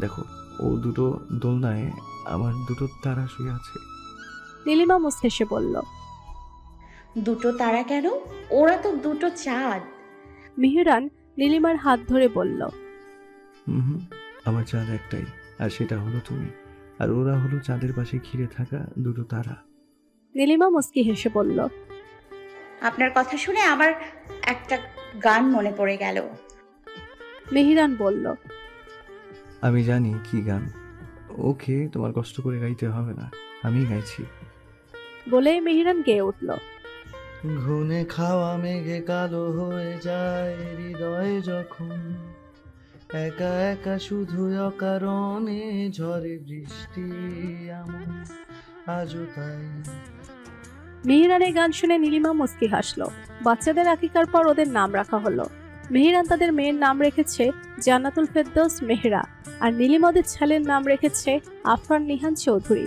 দেখো ও দুটো দোলনায় আমার দুটো তারা শুয়ে আছে। নীলিমা মুচকে হেসে বলল। দুটো তারা কেন? ওরা তো দুটো চাঁদ। মেহেরান নীলিমার হাত ধরে বলল। হুম, আমার চাঁদ একটাই, আর সেটা হলো তুমি, আর ওরা হলো চাঁদের পাশে ঘিরে থাকা দুটো তারা। নীলিমা মুচকি হেসে বলল। আপনার কথা শুনে আমার একটা গান মনে পড়ে গেল। মেহেরান বলল। আমি জানি কি গান। ওকে, তোমার কষ্ট করে গাইতে হবে না, আমি গাইছি। বলেই মেহেরান গেয়ে উঠল। ঘুনে খাওয়া মেঘে কালো হয়ে যায় হৃদয়ে যখন, একা একা শুধু অকারণে ঝরে বৃষ্টি এমন আজও তাই। মেহেরানের গান শুনে নীলিমা মুচকি হাসলো। বাচ্চাদের আকিকার পর ওদের নাম রাখা হলো। মেহেরান তাদের মেয়ের নাম রেখেছে জান্নাতুল ফেরদৌস মেহরা, আর নীলিমা ওদের ছেলের নাম রেখেছে আফরান নিহান চৌধুরী।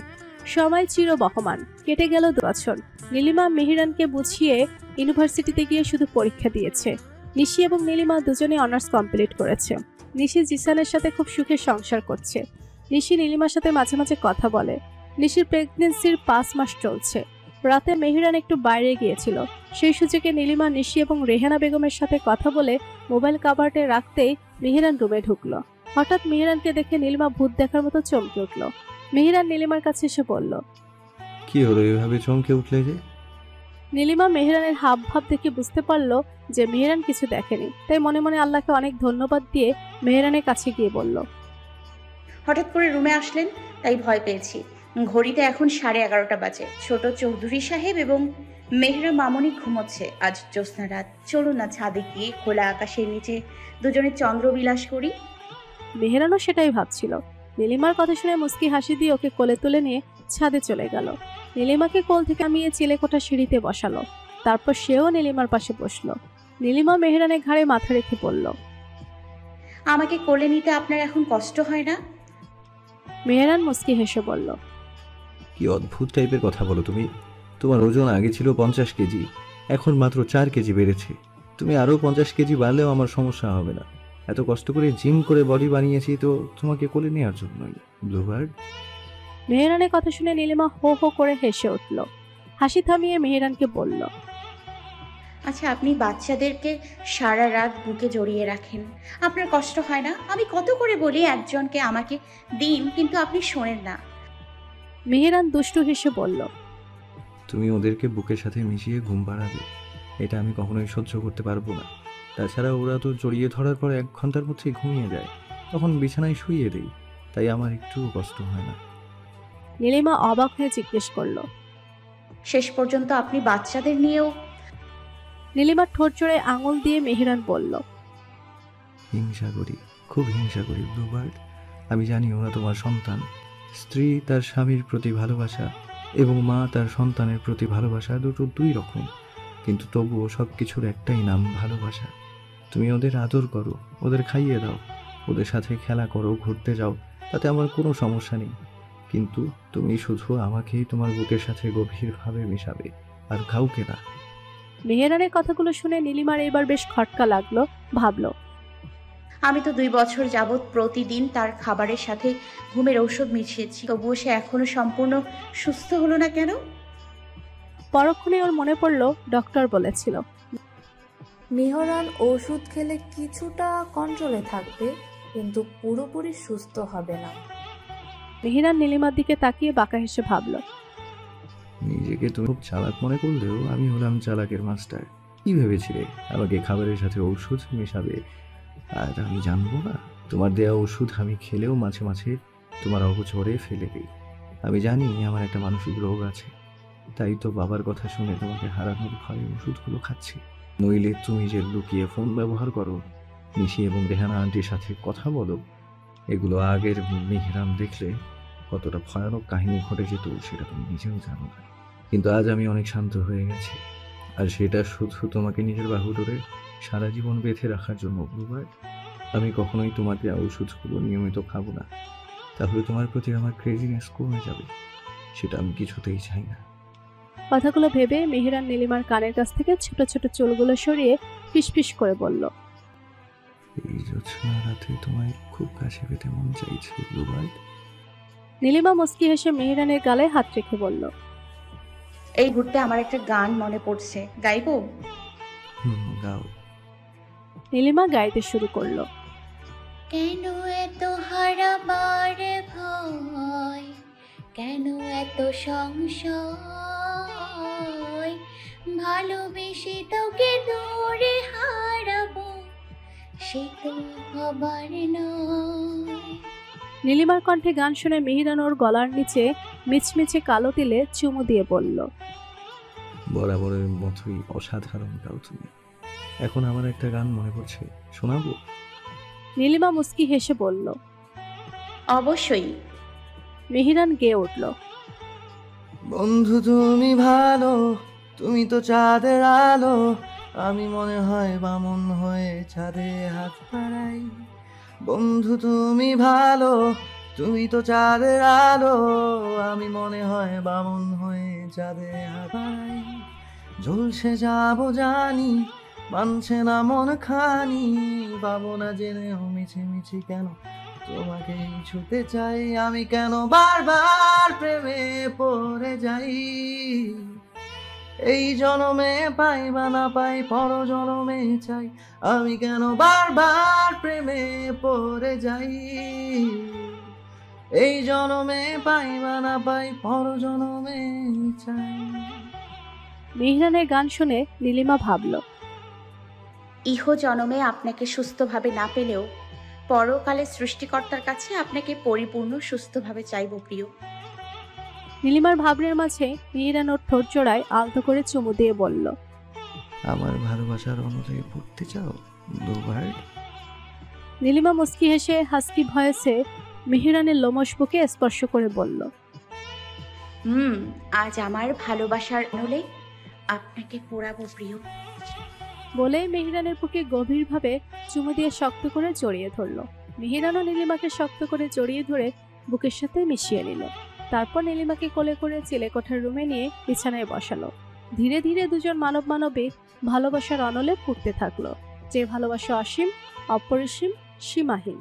সময় চির বহমান, কেটে গেল 2 বছর। নীলিমা মেহেরানকে বুঝিয়ে ইউনিভার্সিটিতে গিয়ে শুধু পরীক্ষা দিয়েছে। নিশি এবং নীলিমা দুজনে অনার্স কমপ্লিট করেছে। নিশি জিসানের সাথে খুব সুখে সংসার করছে। নিশি নীলিমার সাথে মাঝে মাঝে কথা বলে। নিশির প্রেগনেন্সির 5 মাস চলছে। রাতে মেহেরান একটু বাইরে গিয়েছিল। সেই সুযোগে নীলিমা নিশি এবং রেহানা বেগমের সাথে কথা বলে মোবাইল কাভার্টে রাখতেই মেহেরান রুমে ঢুকলো। হঠাৎ মেহেরানকে দেখে নীলিমা ভূত দেখার মতো চমকে উঠল। মেহেরান নীলিমার কাছে এসে বলল। কি হলো এভাবে চমকে উঠলে যে? নীলিমা মেহেরানের হাব ভাব দেখে বুঝতে পারল যে মেহেরান কিছু দেখেনি, তাই মনে মনে আল্লাহকে অনেক ধন্যবাদ দিয়ে মেহেরানের কাছে গিয়ে বলল। হঠাৎ করে রুমে আসলেন তাই ভয় পেয়েছি। ঘড়িতে এখন 11:30 বাজে। ছোট চৌধুরী সাহেব এবং মেহরা মামনি ঘুমোচ্ছে। আজ জ্যোৎস্না রাত, চলুন না ছাদে গিয়ে খোলা আকাশের নিচে দুজনে চন্দ্রবিলাস করি। মেহেরানও সেটাই ভাবছিল। নীলিমার কথা শুনে মুস্কি হাসি দিয়ে ওকে কোলে তুলে নিয়ে ছাদে চলে গেল। নীলিমাকে কোল থেকে নামিয়ে চিলেকোঠা সিঁড়িতে বসালো। তারপর সেও নীলিমার পাশে বসলো। নীলিমা মেহেরানের ঘাড়ে মাথা রেখে বলল। আমাকে কোলে নিতে আপনার এখন কষ্ট হয় না? মেহেরান মুস্কি হেসে বলল। কি অদ্ভুত টাইপের কথা বলো তুমি। তোমার ওজন আগে ছিল 50 কেজি, এখন মাত্র 4 কেজি বেড়েছে। তুমি আরো 50 কেজি বাড়লেও আমার সমস্যা হবে না। এত কষ্ট করে জিম করে বডি বানিয়েছি তো তোমাকে কোলে নেওয়ার জন্যই, ব্লুবার্ড। মেহেরানের কথা শুনে নীলিমা হো হো করে হেসে উঠল। হাসি থামিয়ে মেহেরানকে বলল। আচ্ছা, আপনি বাচ্চাদেরকে সারা রাত বুকে জড়িয়ে রাখেন, আপনার কষ্ট হয় না? আমি কত করে বলি একজনকে আমাকে দিন, কিন্তু আপনি শোনেন না। মেহেরান দুষ্টু হেসে বলল। তুমি ওদেরকে বুকের সাথে মিশিয়ে ঘুম পাড়াবে, এটা আমি কখনোই সহ্য করতে পারবো না। তাছাড়া ওরা তো জড়িয়ে ধরার পর 1 ঘন্টার মধ্যেই ঘুমিয়ে যায়, তখন বিছানায় শুইয়ে দেই, তাই আমার একটুও কষ্ট হয় না। নীলিমা অবাক হয়ে জিজ্ঞেস করলো। শেষ পর্যন্ত আপনি বাচ্চাদের নিয়েও? নীলিমার ঠোঁট জোড়ে আঙুল দিয়ে মেহেরান বলল। হিংসা করি, খুব হিংসা করি ব্লুবার্ড। আমি জানি ওরা তোমার সন্তান। স্ত্রী তার স্বামীর প্রতি ভালোবাসা এবং মা তার সন্তানের প্রতি ভালোবাসা দুটো 2 রকম, কিন্তু তবুও সব কিছুর একটাই নাম ভালোবাসা। তুমি ওদের আদর করো, ওদের খাইয়ে দাও, ওদের সাথে খেলা করো, ঘুরতে যাও, তাতে আমার কোনো সমস্যা নেই। কিন্তু তুমি শুধু আমাকেই তোমার বুকের সাথে গভীরভাবে মেশাবে, আর কাউকে না। মেহেরানের কথাগুলো শুনে নীলিমার এবার বেশ খটকা লাগলো। ভাবলো, আমি তো 2 বছর যাবৎ প্রতিদিন তার খাবারের সাথে ঘুমের ঔষধ মিশিয়েছি, তবুও সে এখনো সম্পূর্ণ সুস্থ হলো না কেন? পরক্ষণে ওর মনে পড়লো ডক্টর বলেছিল মেহরান ওষুধ খেলে কিছুটা কন্ট্রোলে থাকবে, কিন্তু পুরোপুরি সুস্থ হবে না। মেহেরান নীলিমার দিকে তাকিয়ে বাঁকা হেসে ভাবলো, নিজেকে তুমি খুব চালাক মনে করলেও আমি হলাম চালাকের মাস্টার। কি ভেবেছিলে আমাকে খাবারের সাথে ঔষধ মেশাবে আর আমি জানবো না? তোমার দেয়া ওষুধ আমি খেলেও মাঝে মাঝে তোমার অগোচরে ফেলে দিই। আমি জানি আমার একটা মানসিক রোগ আছে, তাই তো বাবার কথা শুনে তোমাকে হারানোর ভয়ে ওষুধগুলো খাচ্ছি। নইলে তুমি যে লুকিয়ে ফোন ব্যবহার করো, নিশি এবং রেহানা আন্টির সাথে কথা বলো, এগুলো আগের মেহেরান দেখলে কতটা ভয়ানক কাহিনী ঘটে যেত সেটা তুমি নিজেও জানো না। কিন্তু আজ আমি অনেক শান্ত হয়ে গেছি, আর সেটা শুধু তোমাকে নিজের বাহুডোরে সারা জীবন বেঁধে রাখার জন্য। ব্লুবার্ড, আমি কখনোই তোমাকে ওষুধগুলো নিয়মিত খাবো না, তাহলে তোমার প্রতি আমার ক্রেজিনেস কমে যাবে, সেটা আমি কিছুতেই চাই না। কথাগুলো ভেবে মেহেরান নীলিমার কানের কাছ থেকে ছোট ছোট চুলগুলো সরিয়ে ফিসফিস করে বলল, এই জ্যোৎস্না রাতে তোমায় খুব কাছে পেতে মন চাইছে ব্লুবার্ড। নীলিমা মুস্কি হেসে মেহেরানের গালে হাত রেখে বলল, এই মুহূর্তে আমার একটা গান মনে পড়ছে, গাইবো? গাও। নীলিমা গাইতে শুরু করলো। কেন এত হারাবার ভয়, কেন এত সংশয়, ভালোবেসে তোকে দূরে হারাবো, সে তো হবার নয়। নীলিমার কণ্ঠে গান শুনে মেহেরান ওর গলার নিচে মিচমিচে কালো তিলে চুমু দিয়ে বলল, বরাবরের মতোই অসাধারণ গাও তুমি। এখন আমার একটা গান মনে পড়ছে, শোনাবো? নীলিমা মুস্কি হেসে বলল, অবশ্যই। মেহেরান গেয়ে উঠল, বন্ধু তুমি ভালো, তুমি তো চাঁদের আলো, আমি মনে হয় বামন হয়ে ছাদে হাত বাড়াই। বন্ধু তুমি ভালো, তুমি তো চাঁদের আলো, আমি মনে হয় বামন হয়ে চাঁদে হাত বাড়াই। ঝলসে যাবো জানি, মানছে না মন খানি, পাবো না জেনেও মিছিমিছি কেন তোমাকে ছুতে চাই। আমি কেন বারবার প্রেমে পড়ে যাই, এই জনমে পাই বা না পাই পর জনমে চাই। আমি কেন বারবার প্রেমে পড়ে যাই, এই জনমে পাই বা না পাই পর জনমে চাই। মেহেরানের গান শুনে নীলিমা ভাবল, ইহ জনমে আপনাকে সুস্থভাবে না পেলেও পরকালে সৃষ্টিকর্তার কাছে আপনাকে পরিপূর্ণ সুস্থভাবে চাইব প্রিয়। নীলিমার ভাবনার মাঝে মেহেরান ওর ঠোঁট জোড়ায় আলতো করে চুমু দিয়ে বলল, আমার ভালোবাসার অনুযায়ী পড়তে চাও দুবার? নীলিমা মুস্কি হেসে হাসকি ভয়েসে মেহেরানের লোমশ বুকে স্পর্শ করে বলল, আজ আমার ভালোবাসার নলে আপনাকে পোড়াবো প্রিয়। বলেই মেহেরানের বুকে গভীরভাবে চুমু দিয়ে শক্ত করে জড়িয়ে ধরল। মেহেরানও নীলিমাকে শক্ত করে জড়িয়ে ধরে বুকের সাথে মিশিয়ে নিল। তারপর নীলিমাকে কোলে করে চিলেকোঠার রুমে নিয়ে বিছানায় বসালো। ধীরে ধীরে দুজন মানব মানবিক ভালোবাসার অনলে ফুটতে থাকলো, যে ভালোবাসা অসীম, অপরিসীম, সীমাহীন।